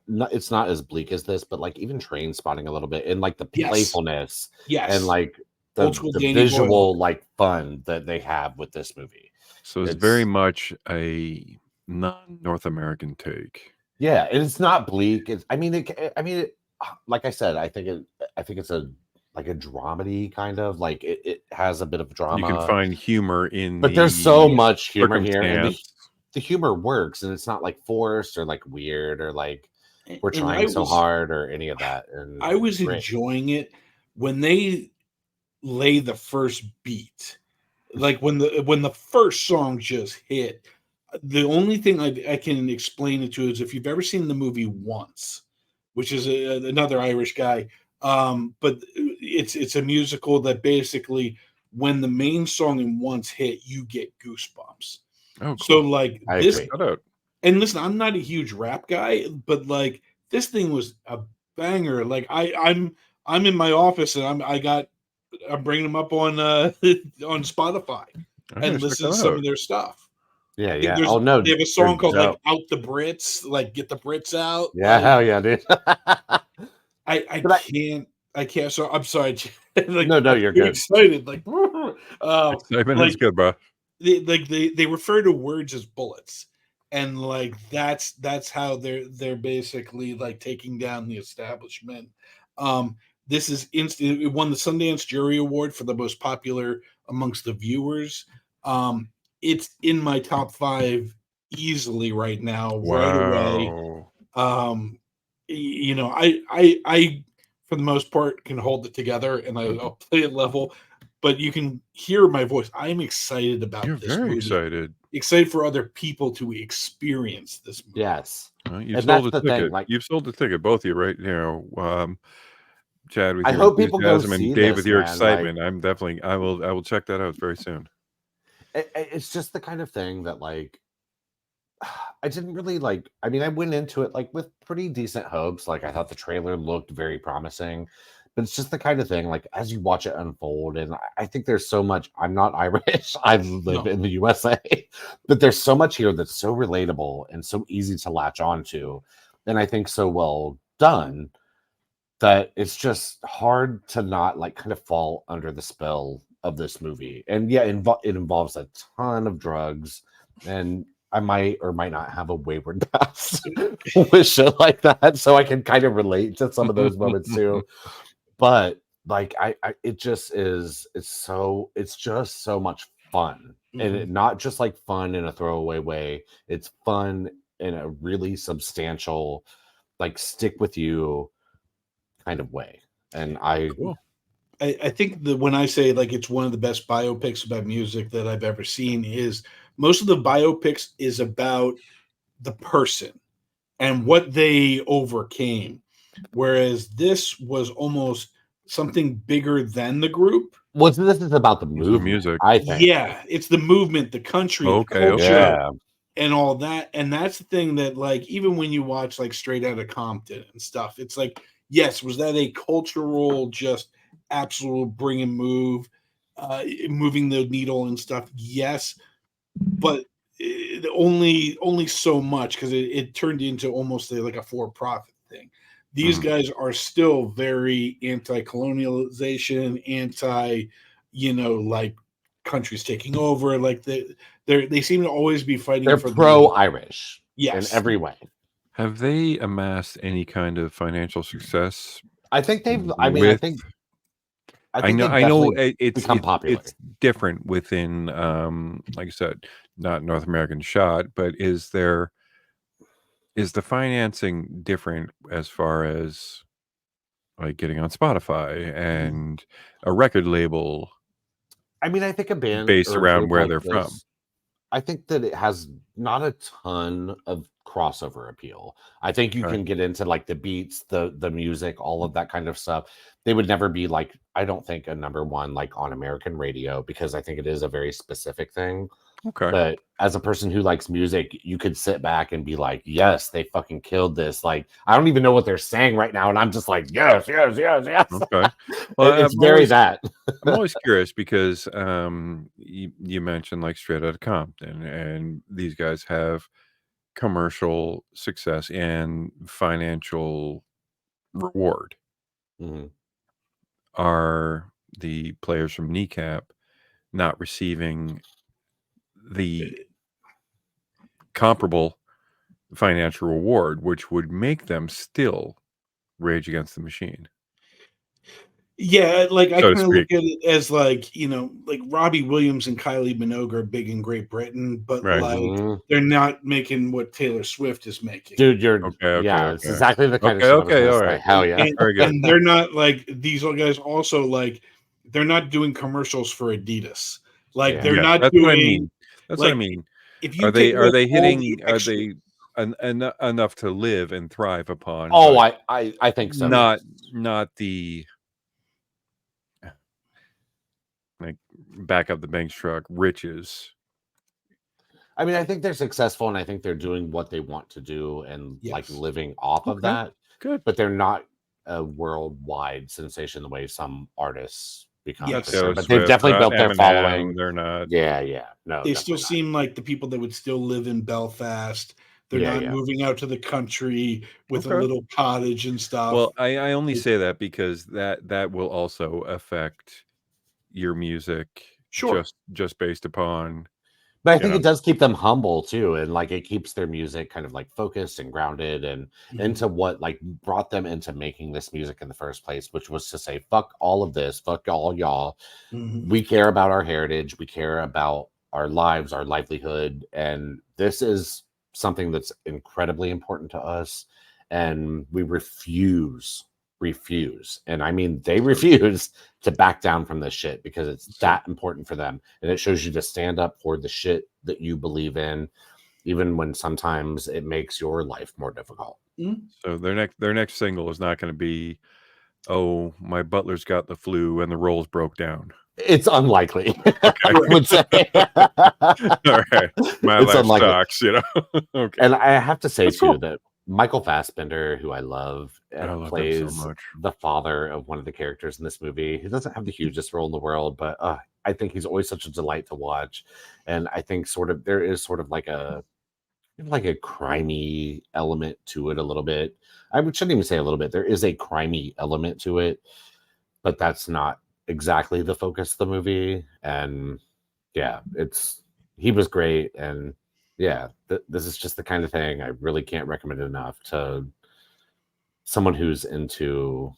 it's not as bleak as this, but like even Train Spotting a little bit, and like the yes, playfulness and yes, like old school the Danny visual Boyle. like fun that they have with this movie. so it's very It's much a non-North American take. yeah, and it's not bleak. It's like I said, I think it's a like a dramedy kind of like it has a bit of You can drama, find humor in but there's so the much humor here, and circumstance. the humor works, and it's not like forced or like weird or like we're And trying so hard or any of that. And I was great. enjoying it when they lay the first beat, like when the first song just hit. The only thing I can explain it to is if you've ever seen the movie Once, which is another Irish guy, but it's a musical that basically when the main song in Once hit, you get goosebumps. Oh, So cool. like I this, agree. Shout out. and listen, I'm not a huge rap guy, but like this thing was a banger. Like I'm in my office and I'm bringing them up on on Spotify I gotta and check listen that to some out. of their stuff. Yeah, yeah. Oh no, They have a they're song called like dope. "Out the Brits," like "Get the Brits Out." Yeah, hell yeah, dude. I But can't. So I'm sorry, like no, I'm you're too good. excited. Like, Excitement is like good, bro. they refer to words as bullets, and like that's how they're basically like taking down the establishment. Um, this is instant. It won the Sundance Jury Award for the most popular amongst the viewers. Um, it's in my top 5 easily right now, right away. Wow. You know, I for the most part can hold it together, and I'll play it level. But you can hear my voice. I'm excited about You're this very movie. excited. Excited for other people to experience this movie. Yes. Well, you've And sold that's a the thing. ticket. Like, You've sold a ticket, both of you, right? Chad with I your hope people go enthusiasm and see Dave with this, your man. Like, excitement. I will check that out very soon. it's just the kind of thing that like I didn't really like. I mean, I went into it like with pretty decent hopes. Like I thought the trailer looked very promising, but it's just the kind of thing like as you watch it unfold, and I think there's so much. I'm not Irish. I live No. in the USA, but there's so much here that's so relatable and so easy to latch onto, and I think so well done that it's just hard to not like kind of fall under the spell of this movie. And yeah, it involves a ton of drugs, and I might or might not have a wayward past with shit like that, so I can kind of relate to some of those moments too. But like, it just is. It's just so much fun, and Mhm. not just like fun in a throwaway way. It's fun in a really substantial, like stick with you kind of way. And Cool. I think that when I say like it's one of the best biopics about music that I've ever seen, is most of the biopics is about the person and what they overcame, whereas this was almost something bigger than the group. well, this is about the It's the movement, music. I think. Yeah, it's the movement, the country, the Okay. culture, Yeah. and all that. And that's the thing that, like, even when you watch like Straight Outta Compton and stuff, it's like, yes, was that a cultural, just absolute bring and move, moving the needle and stuff? Yes, but only so much because it turned into almost like a for-profit thing. These Mhm. guys are still very anti-colonialization, like countries taking over. Like they seem to always be fighting They're for pro-Irish in yes. every way. Have they amassed any kind of financial success I think they've. with? I I think know. they've I know. definitely It's become popular. it's different within, like I said, not North American shot, but is the financing different as far as like getting on Spotify and a record label I mean, I think a band based or a around group where like they're from? this, I think that it has not a ton of crossover appeal. I think you Okay. can get into like the beats, the music, all of that kind of stuff. They would never be like, I don't think a number one like on American radio, because I think it is a very specific thing. Okay. But as a person who likes music, you could sit back and be like, yes, they fucking killed this. Like, I don't even know what they're saying right now. And I'm just like, yes, yes, yes, yes. Okay. Well, It's very that. I'm always curious because you mentioned like Straight Outta Compton, and these guys have commercial success and financial reward. Mhm. Are the players from Kneecap not receiving the comparable financial reward, which would make them still Rage Against the Machine? Yeah, like I so to kind of look speak. at it as like, like Robbie Williams and Kylie Minogue are big in Great Britain, but Right. like Mhm. they're not making what Taylor Swift is making. Dude, you're Okay. it's exactly the kind of Okay, shit I was okay, gonna all say. right. Hell yeah. And Very good. and they're not like these other guys also like they're not doing commercials for Adidas. Like Yeah. they're Yes, not that's what I doing mean. That's what I like mean. if Are you take they away all the hitting extra enough to live and thrive upon, Oh, but I think so, not yes. the like back up the Banks truck riches. I mean, I think they're successful and I think they're doing what they want to do and like yes. living off of Okay, that, good. but they're not a worldwide sensation the way some artists become Not for Yes. sure. Taylor But they've Swift, definitely not built their Eminem. following. They're not. Yeah. No, They still definitely not. seem like the people that would still live in Belfast. They're not Yeah. moving out to the country with a Okay. little cottage and stuff. Well, I only say that because that will also affect your music Sure. just based upon, But I you think know. it does keep them humble too, and like it keeps their music kind of like focused and grounded and Mhm. into what like brought them into making this music in the first place, which was to say, fuck all of this, fuck all y'all. Mhm. We care about our heritage, we care about our lives, our livelihood, and this is something that's incredibly important to us. And we refuse, and I mean they refuse to back down from this shit because it's So that important for them. And it shows you to stand up for the shit that you believe in, even when sometimes it makes your life more difficult. Mhm. so their next single is not going to be, "Oh, my butler's got the flu and the rolls broke down." It's unlikely. I Okay. would say. All right. My It's life unlikely. sucks, Okay. And I have to say That's too cool. that Michael Fassbender, who I love, I love him so plays much. the father of one of the characters in this movie. He doesn't have the hugest role in the world, but I think he's always such a delight to watch. And I think there is sort of like a crimey element to it a little bit. Shouldn't even say a little bit. There is a crimey element to it, but that's not exactly the focus of the movie. And yeah, he was great. And yeah, this is just the kind of thing I really can't recommend enough to someone who's into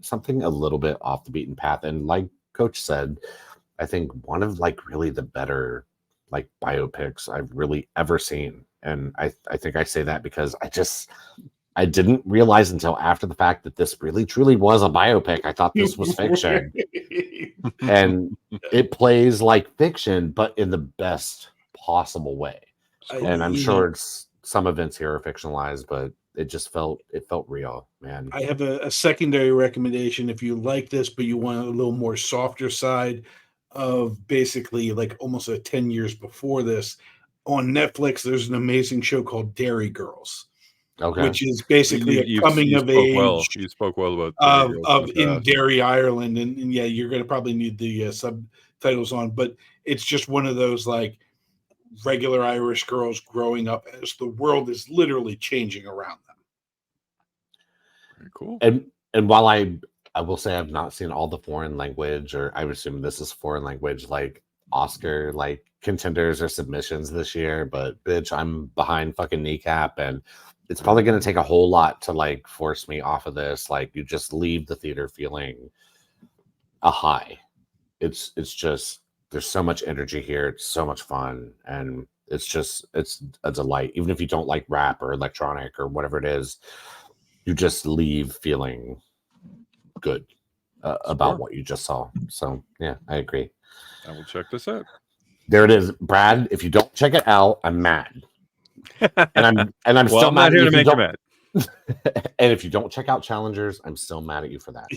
something a little bit off the beaten path. And like Coach said, I think one of like really the better like biopics I've really ever seen. And I think I say that because I didn't realize until after the fact that this really truly was a biopic. I thought this was fiction. And it plays like fiction, but in the best possible way. And I'm sure some events here are fictionalized, but it felt real, man. I have a secondary recommendation if you like this, but you want a little more softer side of basically like almost 10 years before this. On Netflix, there's an amazing show called Dairy Girls, Okay. which is basically a coming You of spoke well. age You spoke well about Dairy Girls in of the in past. Derry, Ireland, and yeah, you're going to probably need the subtitles on, but it's just one of those like regular Irish girls growing up as the world is literally changing around them. Very cool. And while I will say I've not seen all the foreign language, or I would assume this is foreign language like Oscar like contenders or submissions this year, but bitch, I'm behind fucking Kneecap, and it's probably going to take a whole lot to like force me off of this. Like you just leave the theater feeling a high. It's just there's so much energy here. It's so much fun, and it's a delight. Even if you don't like rap or electronic or whatever it is, you just leave feeling good about what you just saw. So yeah, I agree. I will check this out. There it is, Brad. If you don't check it out, I'm mad, and I'm Well, still I'm not mad here at to you if you make you don't. mad. And if you don't check out Challengers, I'm still mad at you for that.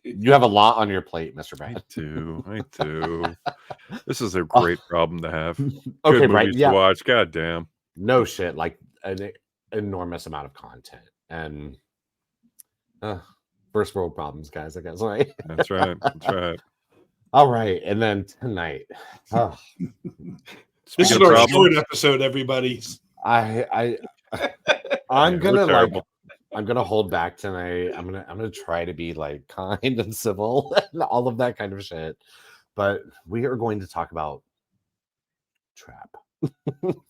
You have a lot on your plate, Mr. I Brad. do. This is a great problem to have. Okay, Good right? movies to Yeah, watch. God damn. no shit, like an enormous amount of content and first world problems, guys. I guess right. That's right. That's right. All right, and then tonight, This Speaking is of our problems, short episode, everybody. I'm Yeah, gonna we're terrible. I'm gonna hold back tonight. I'm gonna try to be like kind and civil and all of that kind of shit. But we are going to talk about Trap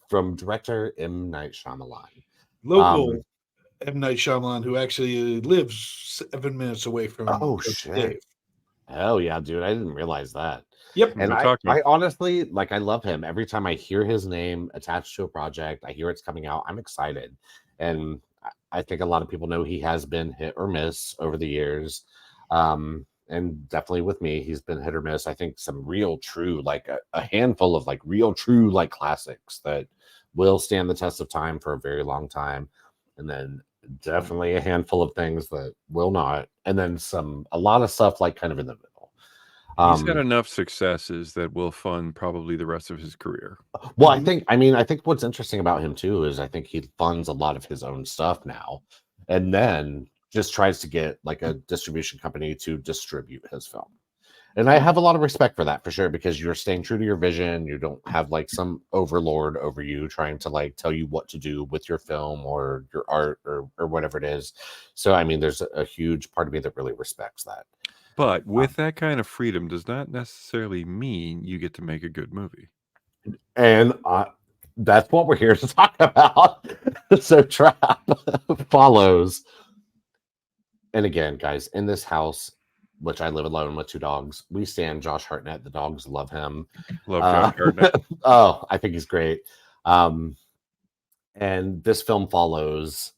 from director M. Night Shyamalan. Local M. Night Shyamalan, who actually lives 7 minutes away from Oh Coach shit! Dave. Hell yeah, dude! I didn't realize that. Yep. And Go talk to him. I honestly like. I love him. Every time I hear his name attached to a project, I hear it's coming out. I'm excited, and I think a lot of people know he has been hit or miss over the years. And definitely with me, he's been hit or miss. I think some real true, like a handful of like real true like classics that will stand the test of time for a very long time. And then definitely a handful of things that will not. And then a lot of stuff like kind of in the middle. He's had enough successes that will fund probably the rest of his career. Well, I think what's interesting about him too is I think he funds a lot of his own stuff now, and then just tries to get like a distribution company to distribute his film. And I have a lot of respect for that for sure, because you're staying true to your vision. You don't have like some overlord over you trying to like tell you what to do with your film or your art or whatever it is. So I mean, there's a huge part of me that really respects that. But with that kind of freedom does not necessarily mean you get to make a good movie. And that's what we're here to talk about. So Trap follows. And again, guys, in this house, which I live alone with 2 dogs, we stand Josh Hartnett. The dogs love him. Love Josh Hartnett. Oh, I think he's great. And this film follows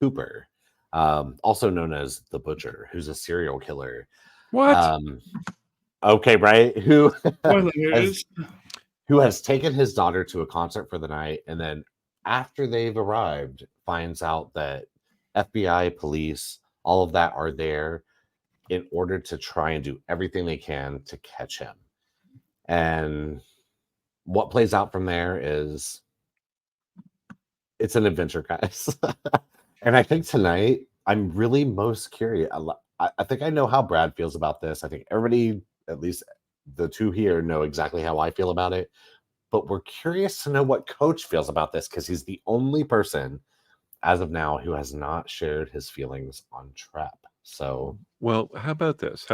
Cooper, also known as the Butcher, who's a serial killer. What? Okay, right? Who Spoilers. who has taken his daughter to a concert for the night, and then after they've arrived, finds out that FBI, police, all of that are there in order to try and do everything they can to catch him. And what plays out from there is it's an adventure, guys. And I think tonight I'm really most curious. I think I know how Brad feels about this. I think everybody, at least the 2 here, know exactly how I feel about it. But we're curious to know what Coach feels about this, because he's the only person as of now who has not shared his feelings on Trap. So, well, how about this?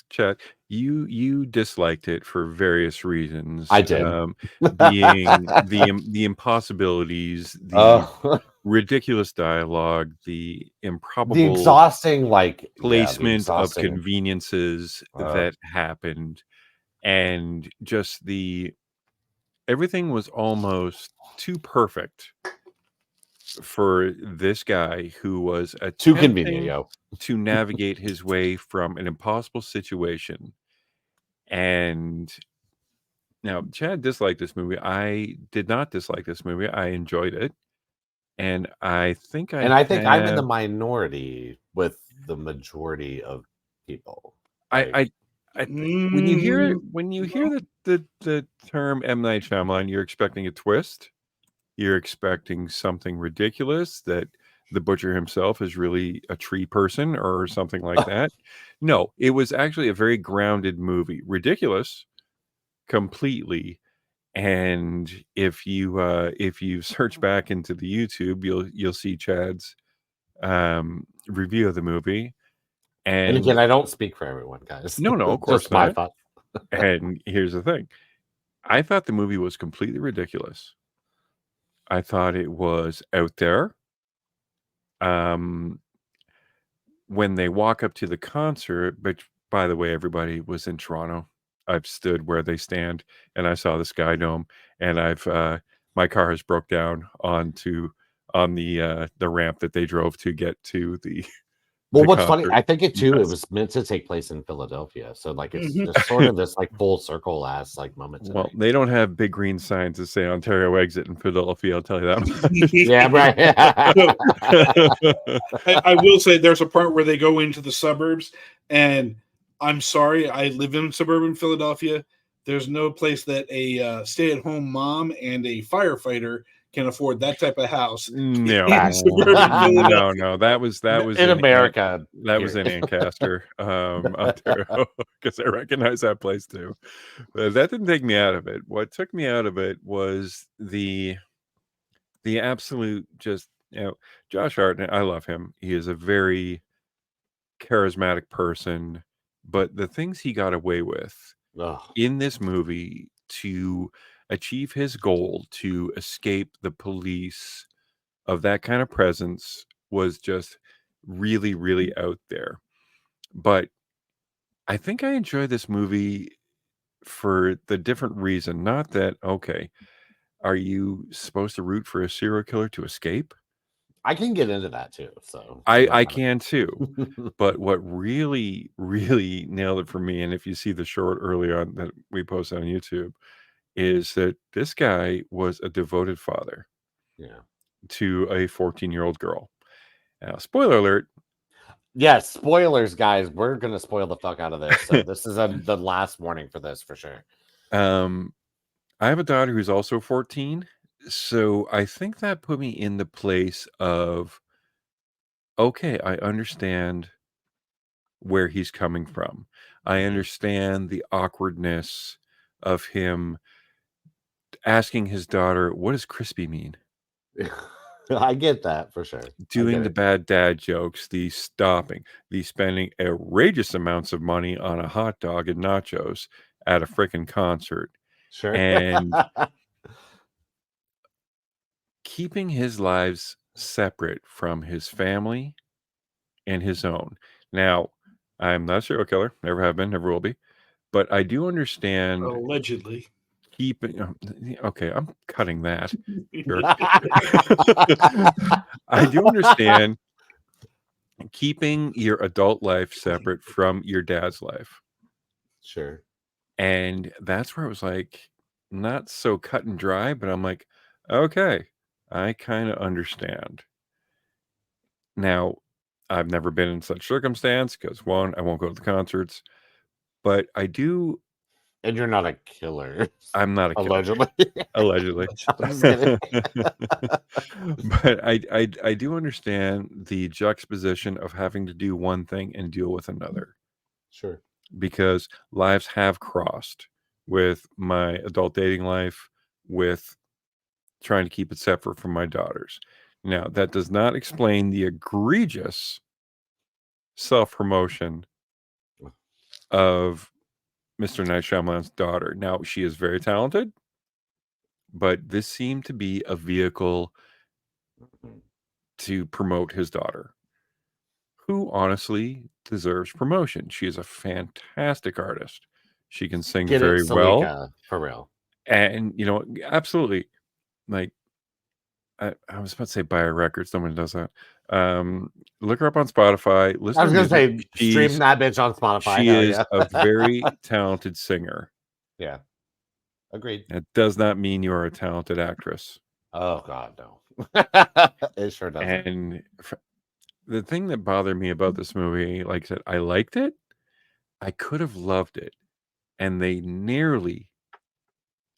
Chad, you disliked it for various reasons. I did. Being the impossibilities, the ridiculous dialogue, the improbable, the exhausting placement of conveniences that happened, and just everything was almost too perfect for this guy who was too convenient, to navigate his way from an impossible situation. And now Chad disliked this movie. I did not dislike this movie. I enjoyed it. And I think I'm in the minority with the majority of people. When you hear the term M. Night Shyamalan, you're expecting a twist. You're expecting something ridiculous, that the Butcher himself is really a tree person or something like that. No, it was actually a very grounded movie. Ridiculous, completely. And if you search back into the YouTube, you'll see Chad's review of the movie. And again, I don't speak for everyone, guys. No, of course just not. my thoughts. And here's the thing. I thought the movie was completely ridiculous. I thought it was out there. When they walk up to the concert, which, by the way, everybody was in Toronto. I've stood where they stand, and I saw the Sky Dome, and my car has broke down on the ramp that they drove to get to the. Well, what's funny, I think it was meant to take place in Philadelphia, so like it's just sort of this like full circle ass like moment. Tonight. Well, they don't have big green signs that say Ontario exit in Philadelphia. I'll tell you that. Yeah, right. I will say there's a part where they go into the suburbs, and I'm sorry, I live in suburban Philadelphia. There's no place that a stay-at-home mom and a firefighter can afford that type of house. No, that was in America. That was in Ancaster, Ontario, because I recognize that place too. But that didn't take me out of it. What took me out of it was the absolute just, Josh Hartnett. I love him. He is a very charismatic person, but the things he got away with in this movie to achieve his goal to escape the police of that kind of presence was just really, really out there. But I think I enjoy this movie for the different reason. Not that, okay, are you supposed to root for a serial killer to escape? I can get into that too. So I'm not I gonna- can too. But what really, really nailed it for me, and if you see the short early on that we posted on YouTube, is that this guy was a devoted father yeah. to a 14-year-old girl. Now, spoiler alert, Yeah, spoilers, guys. We're gonna spoil the fuck out of this. So this is the last warning for this for sure. I have a daughter who's also 14. So I think that put me in the place of, okay, I understand where he's coming from. I Mhm. understand the awkwardness of him asking his daughter, what does crispy mean? I get that for sure. I Doing get the it. bad dad jokes, the stopping, the spending outrageous amounts of money on a hot dog and nachos at a freaking concert, Sure. and keeping his lives separate from his family and his own. Now, I'm not a serial killer, never have been, never will be, but I do understand Allegedly. keeping. Okay, I'm cutting that. Jerk. I do understand keeping your adult life separate from your dad's life. Sure. And that's where it was like not so cut and dry, but I'm like, okay, I kind of understand. Now, I've never been in such circumstance because one, I won't go to the concerts, but I do. And you're not a killer. I'm not a killer, Allegedly. allegedly. I'm just kidding. But I do understand the juxtaposition of having to do one thing and deal with another, Sure. because lives have crossed with my adult dating life, with trying to keep it separate from my daughters. Now, that does not explain the egregious self-promotion of Mr. Night Shyamalan's daughter. Now, she is very talented, but this seemed to be a vehicle to promote his daughter, who honestly deserves promotion. She is a fantastic artist. She can sing Get it, very well. Salika, for real. And, absolutely, like, I was about to say buy a record. Someone does that. Look her up on Spotify. I Listen was to gonna her music. say stream that bitch on Spotify. She Hell is yeah. a very talented singer. Yeah. Agreed. That does not mean you are a talented actress. Oh god, no. It sure doesn't. And the thing that bothered me about this movie, like I said, I liked it. I could have loved it. And they nearly,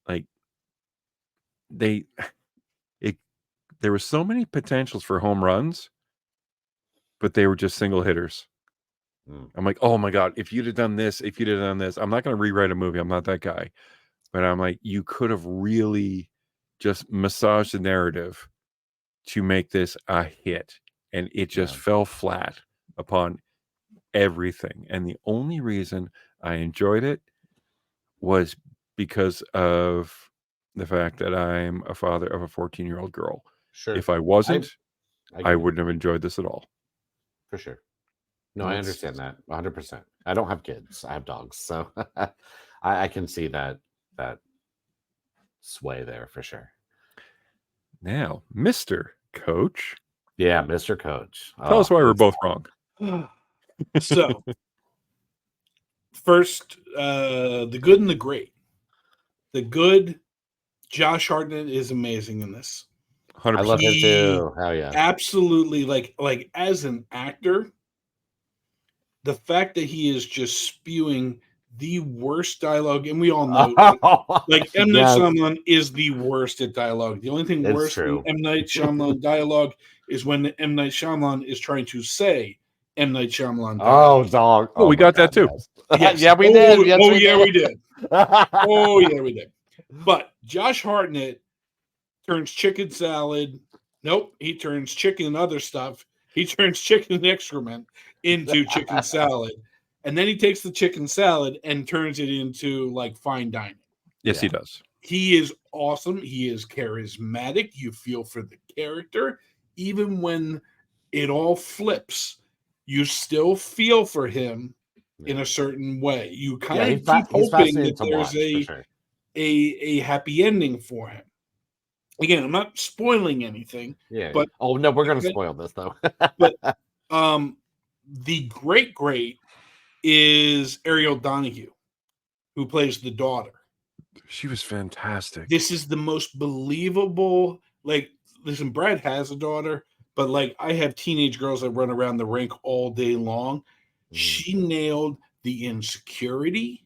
like, they, it, there were so many potentials for home runs, but they were just single hitters. I'm like, oh my God, if you'd have done this, I'm not going to rewrite a movie. I'm not that guy. But I'm like, you could have really just massaged the narrative to make this a hit. And it just fell flat upon everything. And the only reason I enjoyed it was because of the fact that I'm a father of a 14-year-old girl. Sure. If I wasn't, I get it, wouldn't have enjoyed this at all. for sure. No, I understand that 100%. I don't have kids. I have dogs, so I can see that sway there for sure. Now, Mr. Coach, Yeah, Mr. Coach. tell us why we're both wrong. So, first, the good and the great. The good, Josh Hartnett is amazing in this. 100%. I love him too. Hell yeah. Absolutely, like as an actor, the fact that he is just spewing the worst dialogue, and we all know, like M. Night Shyamalan is the worst at dialogue. The only thing It's worse true. than M. Night Shyamalan dialogue is when M. Night Shyamalan is trying to say M. Night Shyamalan dialogue. Oh, dog. Oh, we got that too. Yes. Yeah, we did. Yes, oh, we yeah, did. we did. Oh, yeah, we did. But Josh Hartnett turns chicken salad. Nope, he turns chicken and other stuff. He turns chicken excrement into chicken salad. And then he takes the chicken salad and turns it into like fine dining. Yes, he does. He is awesome. He is charismatic. You feel for the character. Even when it all flips. You still feel for him in a certain way. You kind of keep he's hoping fascinating that to there's watch, for sure. a happy ending for him. Again, I'm not spoiling anything. Yeah. But oh no, we're gonna spoil this though. but the great is Ariel Donahue, who plays the daughter. She was fantastic. This is the most believable. Like, listen, Brad has a daughter, but like I have teenage girls that run around the rink all day long. She nailed the insecurity,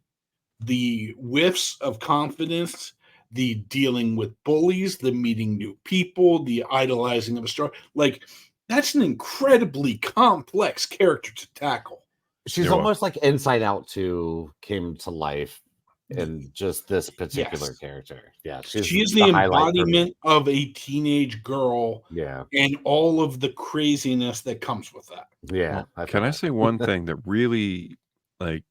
the whiffs of confidence, the dealing with bullies, the meeting new people, the idolizing of a star. Like, that's an incredibly complex character to tackle. She's almost like Inside Out 2 came to life in just this particular character. Yeah, she's the embodiment of a teenage girl. Yeah, and all of the craziness that comes with that. Yeah. Well, can I say one thing that really like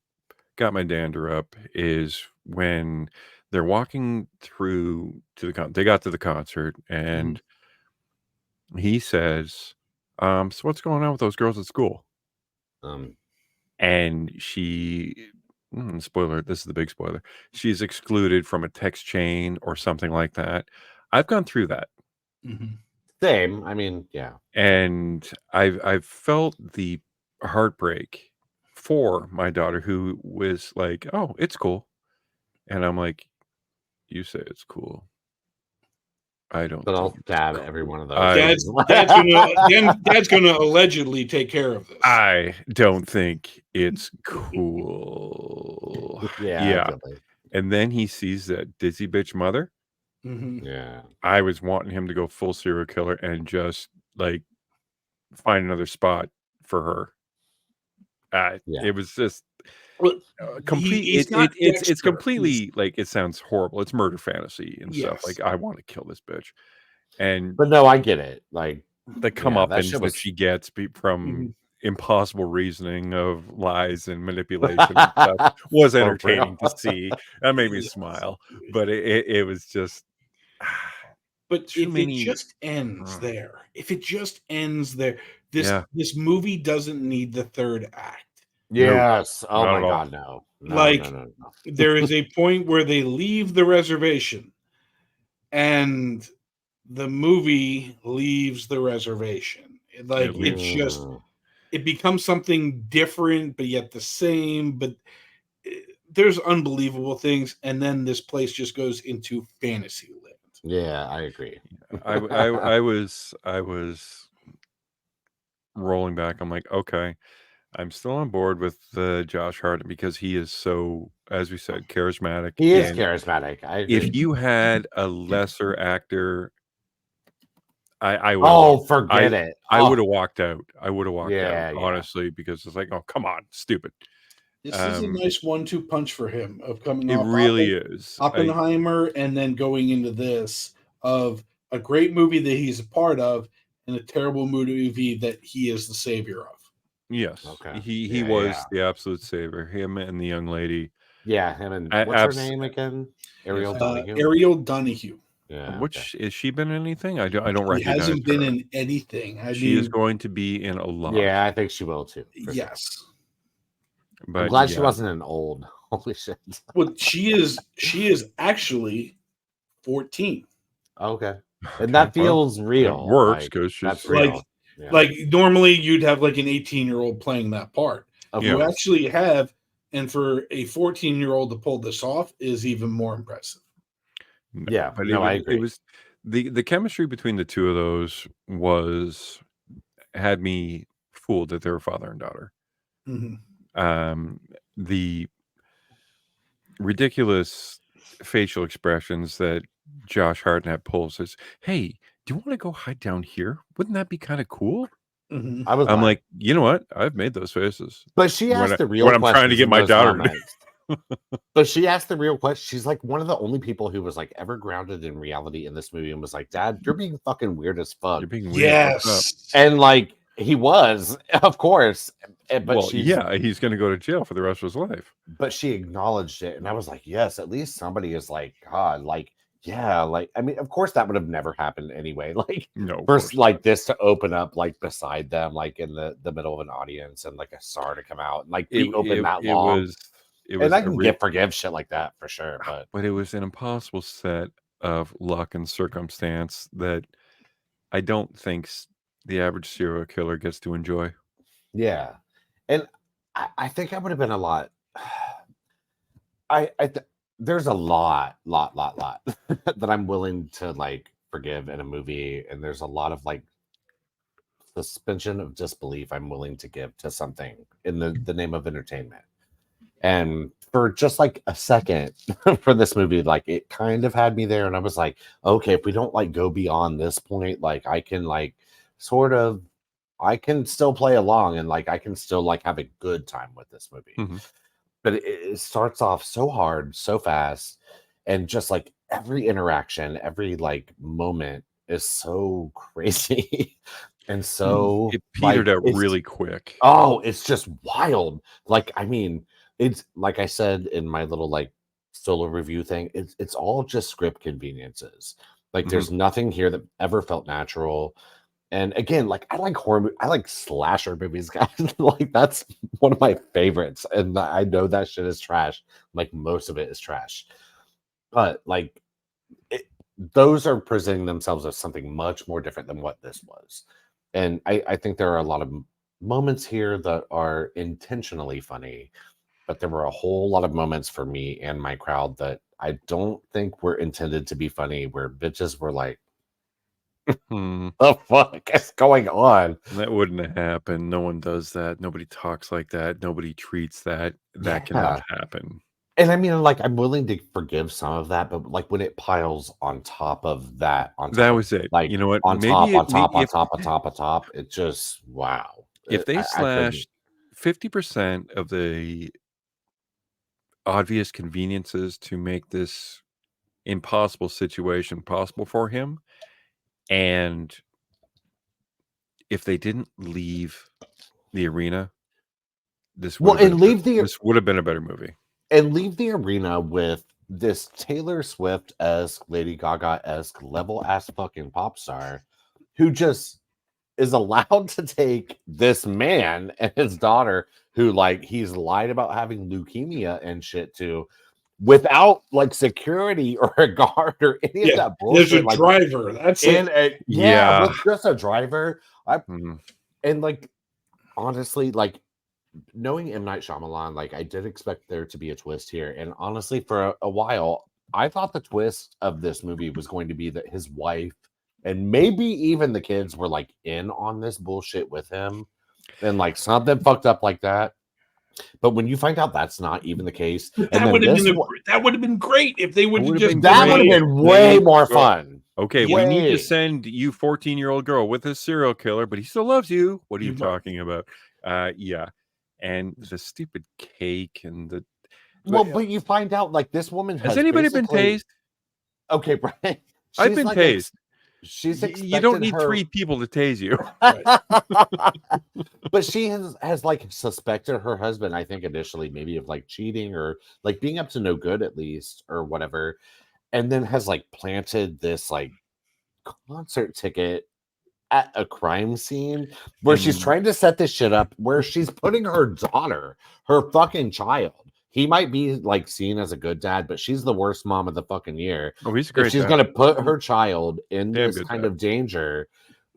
got my dander up is when they're walking through to they got to the concert and he says, so what's going on with those girls at school? And she, spoiler, this is the big spoiler. She's excluded from a text chain or something like that. I've gone through that. Same. I mean, yeah. And I've felt the heartbreak for my daughter who was like, oh, it's cool. And I'm like, you say it's cool. I don't. But I'll stab every one of those. Dad's gonna allegedly take care of this. I don't think it's cool. Yeah. And then he sees that dizzy bitch mother. Yeah. I was wanting him to go full serial killer and just like find another spot for her. It was just complete. It's completely like, it sounds horrible. It's murder fantasy and stuff. Like, I want to kill this bitch. But no, I get it. Like the comeuppance that she gets from impossible reasoning of lies and manipulation and stuff was entertaining to see. That made me smile. But it was just. But it just ends there. If it just ends there, this movie doesn't need the third act. Yes. Oh my God, no. No. There is a point where they leave the reservation and the movie leaves the reservation. Like, it becomes something different, but yet the same. But there's unbelievable things. And then this place just goes into fantasy land. Yeah, I agree. I was rolling back. I'm like, okay, I'm still on board with Josh Hartnett because he is so, as we said, charismatic. He is charismatic. I agree. If you had a lesser actor, I would. Forget it. I would have walked out. I would have walked out, honestly, because it's like, oh, come on, stupid. This is a nice 1-2 punch for him of coming off. It really is. Oppenheimer and then going into this of a great movie that he's a part of and a terrible movie that he is the savior of. Yes. Okay. He was the absolute savior. Him and the young lady. Yeah, him and what's her name again? Ariel Donahue. Ariel Donahue. Yeah. Which has she been in anything? I don't recognize. She hasn't been in anything. She is going to be in a lot. Yeah, I think she will too. Yes. Sure. But I'm glad she wasn't an old. Holy shit. Well, she is actually 14. Okay. And that feels real. It works because she's real. Like normally you'd have like an 18-year-old playing that part. You actually have, and for a 14-year-old to pull this off is even more impressive. Yeah, but I agree. It was the chemistry between the two of those had me fooled that they were father and daughter. The ridiculous facial expressions that Josh Hartnett pulls is, hey, do you want to go hide down here? Wouldn't that be kind of cool? I'm like, you know what? I've made those faces. But she asked the real question. When I'm trying to get my daughter. But she asked the real question. She's like one of the only people who was like ever grounded in reality in this movie and was like, Dad, you're being fucking weird as fuck. You're being weird. Yes. And like, he was, of course. But he's going to go to jail for the rest of his life. But she acknowledged it. And I was like, yes, at least somebody is like, God, like, yeah, like I mean, of course that would have never happened anyway. Like No, of first, course. like this to open up like beside them, like in the middle of an audience, and like a star to come out and like It be open that it long. was it And was I a can forgive shit like that for sure, but but it was an impossible set of luck and circumstance that I don't think the average serial killer gets to enjoy. yeah. And I think I would have been a lot. There's a lot that I'm willing to like forgive in a movie, and there's a lot of like suspension of disbelief I'm willing to give to something in the name of entertainment. And for just like a second for this movie, like it kind of had me there, and I was like, okay, if we don't like go beyond this point, like I can like sort of I can still play along and like I can still like have a good time with this movie. Mhm. But it starts off so hard, so fast, and just like every interaction, every like moment is so crazy and so It petered like out it's really quick. oh, it's just wild. Like, I mean, it's like I said in my little like solo review thing, it's all just script conveniences. Like Mhm. there's nothing here that ever felt natural. And again, like I like I like slasher movies, guys. Like that's one of my favorites. And I know that shit is trash. Like most of it is trash. But like it, those are presenting themselves as something much more different than what this was. And I think there are a lot of moments here that are intentionally funny, but there were a whole lot of moments for me and my crowd that I don't think were intended to be funny, where bitches were like, Hmm. the fuck is going on? That wouldn't have happened. No one does that. Nobody talks like that. Nobody treats that. That cannot Yeah. happen. And I mean, like, I'm willing to forgive some of that, but like when it piles on top of that, on That top of was it. like You know what? on top, Maybe on top, on top, on top, on top, it just wow. if they I couldn't. slashed 50% of the obvious conveniences to make this impossible situation possible for him, and if they didn't leave the arena, this would Well, have been and leave the this would have been a better movie. arena with this Taylor Swift esque, Lady Gaga esque level ass fucking pop star who just is allowed to take this man and his daughter, who like he's lied about having leukemia and shit to, without like security or a guard or any of Yeah, that there's a bullshit. Like driver. That's in it. a Yeah. with just a driver. Mhm. And like honestly, like knowing M. Night Shyamalan, like I did expect there to be a twist here. And honestly, for a while, I thought the twist of this movie was going to be that his wife and maybe even the kids were like in on this bullshit with him and like something fucked up like that. But when you find out that's not even the case, But and that then would have this been that would have been great if they would have would have just been been that would have like, great. been They way need more to go, fun. okay, we need to send you 14-year-old girl with a serial killer, but he still loves you. What are you talking about? Yeah. And the stupid cake and the Well, but you find out like this woman has has anybody been basically tased? okay, Brian. I've She's been like tased. she's You don't expected need her 3 people to tase you. but she has like suspected her husband, I think initially maybe of like cheating or like being up to no good at least or whatever, and then has like planted this like concert ticket at a crime scene where she's And trying to set this shit up where she's putting her daughter, her fucking child. He might be like seen as a good dad, but she's the worst mom of the fucking year. oh, he's a If great she's dad. going to put her child in Damn this good kind dad. of danger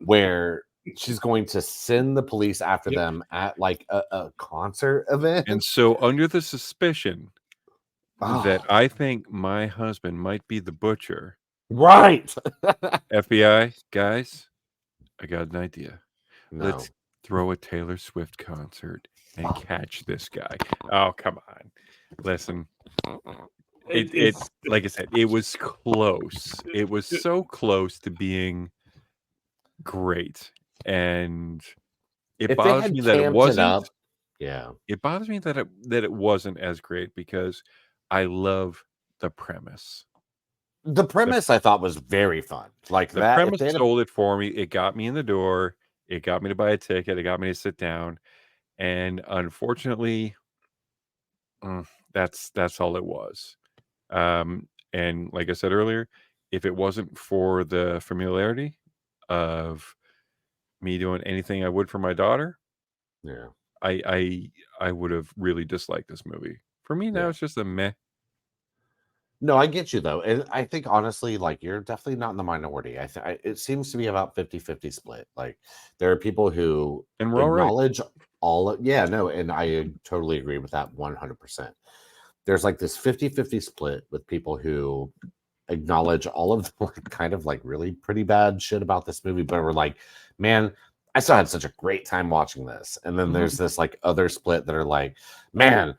where she's going to send the police after Yep. them at like a concert event. And so under the suspicion that Oh, I think my husband might be the butcher, right. FBI guys, I got an idea. No. Let's throw a Taylor Swift concert and Oh. catch this guy. Oh, come on. Listen, it It's like I said, it was close. It was so close to being great. And it If they bothers had me that it camped it wasn't. up, yeah. It bothers me that it wasn't as great because I love the premise. The premise I thought was very fun. Like The that. If premise they had sold it for me. It got me in the door. It got me to buy a ticket. It got me to sit down. And unfortunately, that's all it was. And like I said earlier, if it wasn't for the familiarity of me doing anything I would for my daughter, Yeah. I would have really disliked this movie. For me now, Yeah. it's just a meh. No, I get you though. And I think honestly, like you're definitely not in the minority. It seems to be about 50-50 split. Like there are people who And we're all right. acknowledge all of, yeah, no, and I totally agree with that 100%. There's like this 50-50 split with people who acknowledge all of the like, kind of like really pretty bad shit about this movie, but we're like, man, I still had such a great time watching this. And then there's this like other split that are like, man,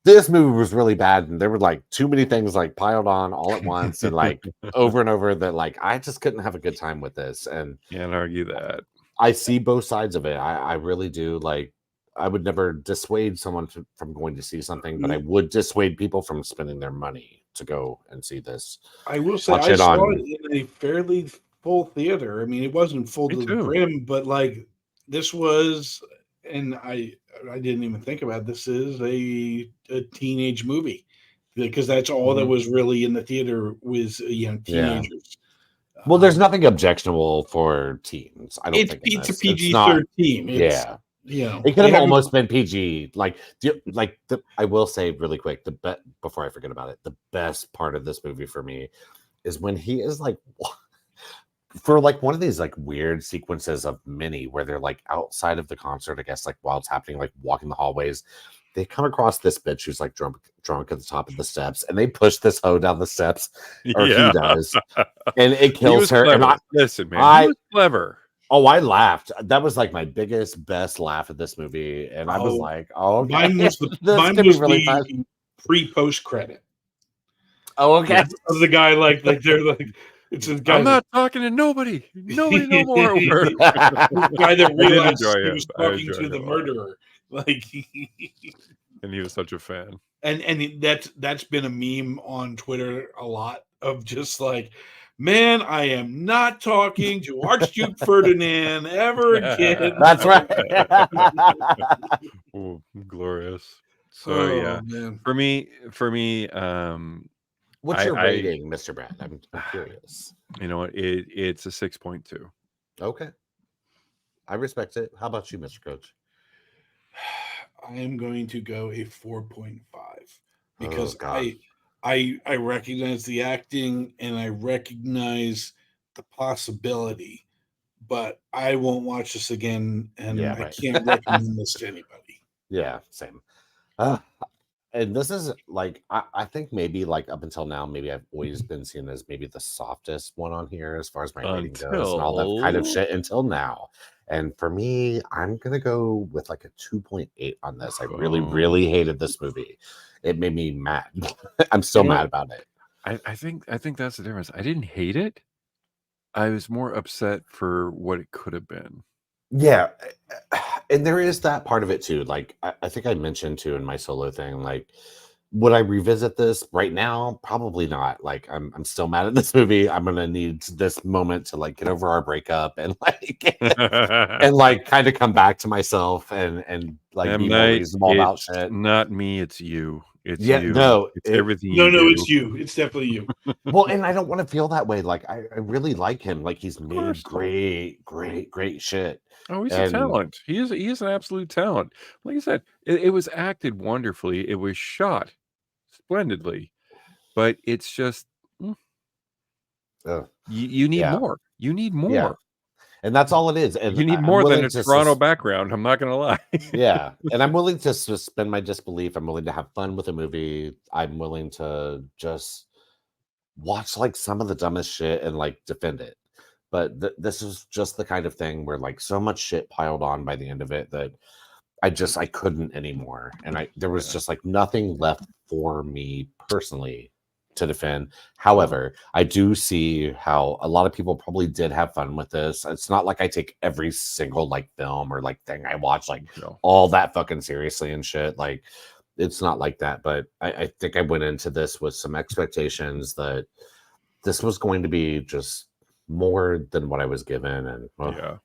this movie was really bad, and there were like too many things like piled on all at once, and like over and over that like I just couldn't have a good time with this. And Can't argue that. I see both sides of it. I really do. Like I would never dissuade someone from going to see something, but I would dissuade people from spending their money to go and see this. I will say Watch I it saw on. it in a fairly full theater. I mean, it wasn't full Me to the too. brim, but like this was, and I didn't even think about it. This is a teenage movie because that's all that was really in the theater was Yeah. teenagers. Well, there's nothing objectionable for teens. I don't It's think in it's a this. PG not. 13. It's Yeah. you know It could they have haven't- almost been PG. Like I will say really quick, before I forget about it, the best part of this movie for me is when he is like, for like one of these like weird sequences of many where they're like outside of the concert, I guess, like while it's happening, like walking the hallways, they come across this bitch who's like drunk at the top of the steps, and they push this hoe down the steps, or he does, and it He kills was her. clever. And Listen, man, he was clever. I laughed. That was like my best laugh at this movie, and I was like, "Oh, okay. Mine was the this mine could was be really the fun." pre-post credit. Oh, okay. Of the guy like they're like it's a guy. I'm not talking to nobody. Nobody no more. The guy that I did realized enjoy he him. was I talking enjoyed to him the a lot. murderer, like, And he was such a fan. and that's been a meme on Twitter a lot of just like, man, I am not talking to Archduke Ferdinand ever again. That's right. Oh, glorious. So yeah, man. for me, What's your I- rating, Mr. Brand? I'm curious. you know what? It's a 6.2. Okay, I respect it. How about you, Mr. Coach? I am going to go a 4.5 Oh, because God. I recognize the acting and I recognize the possibility, but I won't watch this again, and Yeah, I right. can't recommend this to anybody. Yeah, same. And this is like I think maybe like up until now, maybe I've always been seen as maybe the softest one on here as far as my rating goes and all that kind of shit until now. And for me, I'm gonna go with like a 2.8 on this. I really hated this movie. It made me mad. I'm still mad about it. I think that's the difference. I didn't hate it. I was more upset for what it could have been. Yeah, and there is that part of it too. Like I think I mentioned too in my solo thing, like would I revisit this right now? Probably not. Like I'm still mad at this movie. I'm gonna need this moment to like get over our breakup and like and like kind of come back to myself and like be more reasonable about shit. Not me, it's you. It's Yeah, you. no, It's everything No, you no, do. it's you. It's definitely you. Well, and I don't want to feel that way. Like I really like him. Like he's made course. great shit. Oh, he's And- a talent. He is an absolute talent. Like I said, it was acted wonderfully. It was shot splendidly, but it's just you need yeah. more. You need more. Yeah. And that's all it is. And You need I'm more than willing a to Toronto background. I'm not gonna lie. yeah, and I'm willing to suspend my disbelief. I'm willing to have fun with a movie. I'm willing to just watch like some of the dumbest shit and like defend it. But this is just the kind of thing where like so much shit piled on by the end of it that I couldn't anymore, and there was just like nothing left for me personally to defend. However, I do see how a lot of people probably did have fun with this. It's not like I take every single like film or like thing I watch like all that fucking seriously and shit. Like it's not like that. But I think I went into this with some expectations that this was going to be just more than what I was given. And Yeah.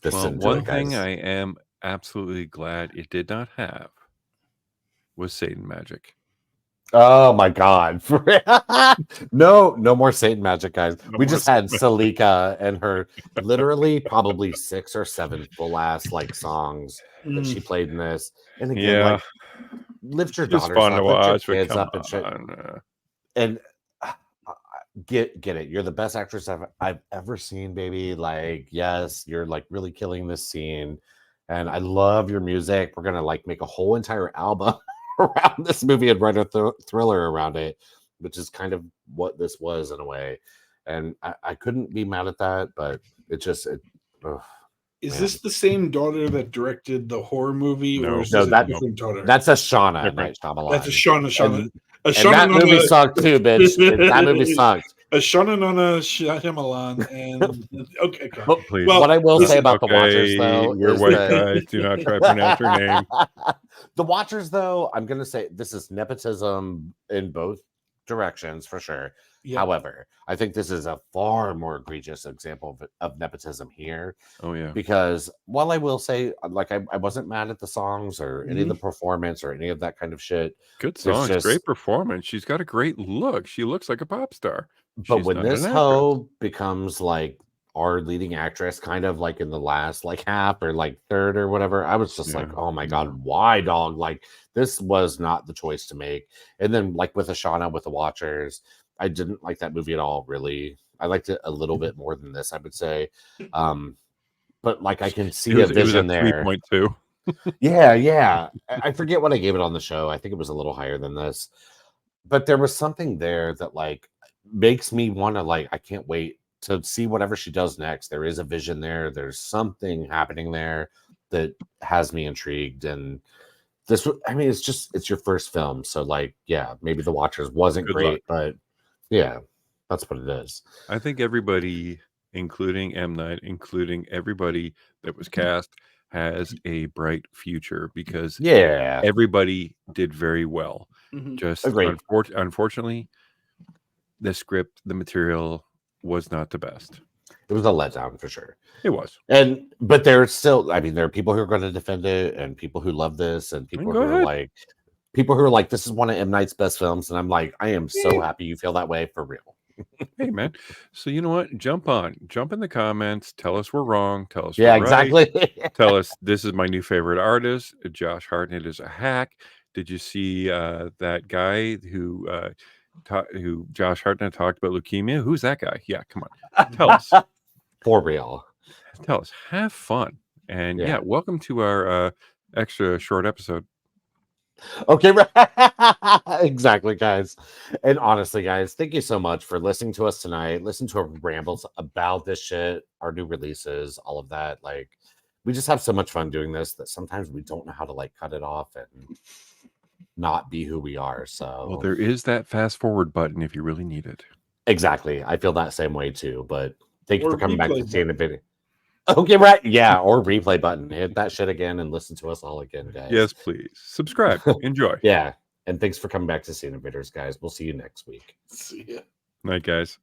this Well, enjoy, one thing guys. I am absolutely glad it did not have was Satan magic. Oh my god. No more Satan magic, guys. No We more just had Satan Salika and her literally probably 6 or 7 full ass like songs that she played in this. And again, Yeah. like lift your It's daughters fun to up, lift your watch, but kids come up and shit. on. And get it. You're the best actress I've ever seen, baby. Like, yes, you're like really killing this scene. And I love your music. We're gonna like make a whole entire album around this movie and write a thriller around it, which is kind of what this was in a way. And I couldn't be mad at that, but it just ugh, Is man. this the same daughter that directed the horror movie, No. or is No, this that- a different daughter? that's a Shauna Different. Night Shyamalan. That's a Shauna. And that movie sucked too, bitch. That movie sucked. A Shauna Shyamalan. And okay. But Please. Well, what I will say listen, about the Watchers, though, we're is white that guys. Do not try to pronounce her name. The Watchers, though, I'm gonna say this is nepotism in both directions for sure. yeah. However, I think this is a far more egregious example of nepotism here, Oh yeah. because while I will say, like, I wasn't mad at the songs or any of the performance or any of that kind of shit, Good It's songs, just- great performance. She's got a great look. She looks like a pop star. but She's when not this an hoe becomes like our leading actress, kind of like in the last like half or like third or whatever, I was just like, Yeah. oh my god, why, dog? Like, this was not the choice to make. And then like with Ashana with the Watchers, I didn't like that movie at all, really. I liked it a little bit more than this, I would say. But like I can see a vision there. 3.2. Yeah. I forget what I gave it on the show. I think it was a little higher than this. But there was something there that like makes me want to like, I can't wait to see whatever she does next. There is a vision there. There's something happening there that has me intrigued. And this, I mean, it's your first film. So like, yeah, maybe The Watchers wasn't Good great, luck. but yeah, that's what it is. I think everybody, including M. Night, including everybody that was cast, has a bright future because Yeah. everybody did very well. Mhm. Just Agreed. unfortunately, the script, the material was not the best. It was a letdown for sure. It was. But there's still, I mean, there are people who are going to defend it and people who love this and people Go who ahead. are like, this is one of M. Night's best films. And I'm like, I am so happy you feel that way for real. Hey man, so you know what? Jump in the comments. Tell us we're wrong. Tell us Yeah, we're right. exactly. Tell us this is my new favorite artist. Josh Hartnett is a hack. Did you see that guy who Josh Hartnett talked about leukemia? Who's that guy? Yeah, come on. Tell us. For real. Tell us. Have fun. And Yeah. yeah, welcome to our extra short episode. Okay, exactly, guys. And honestly, guys, thank you so much for listening to us tonight. Listen to our rambles about this shit, our new releases, all of that. Like, we just have so much fun doing this that sometimes we don't know how to like cut it off and not be who we are. So Well, there is that fast forward button if you really need it. exactly, I feel that same way too. But thank you Or for coming back to replay seeing the video. Okay, right, yeah, or replay button. Hit that shit again and listen to us all again, guys. Yes, please. Subscribe. Enjoy. Yeah, and thanks for coming back to Seeing the Videos, guys. We'll see you next week. See ya. Night, guys.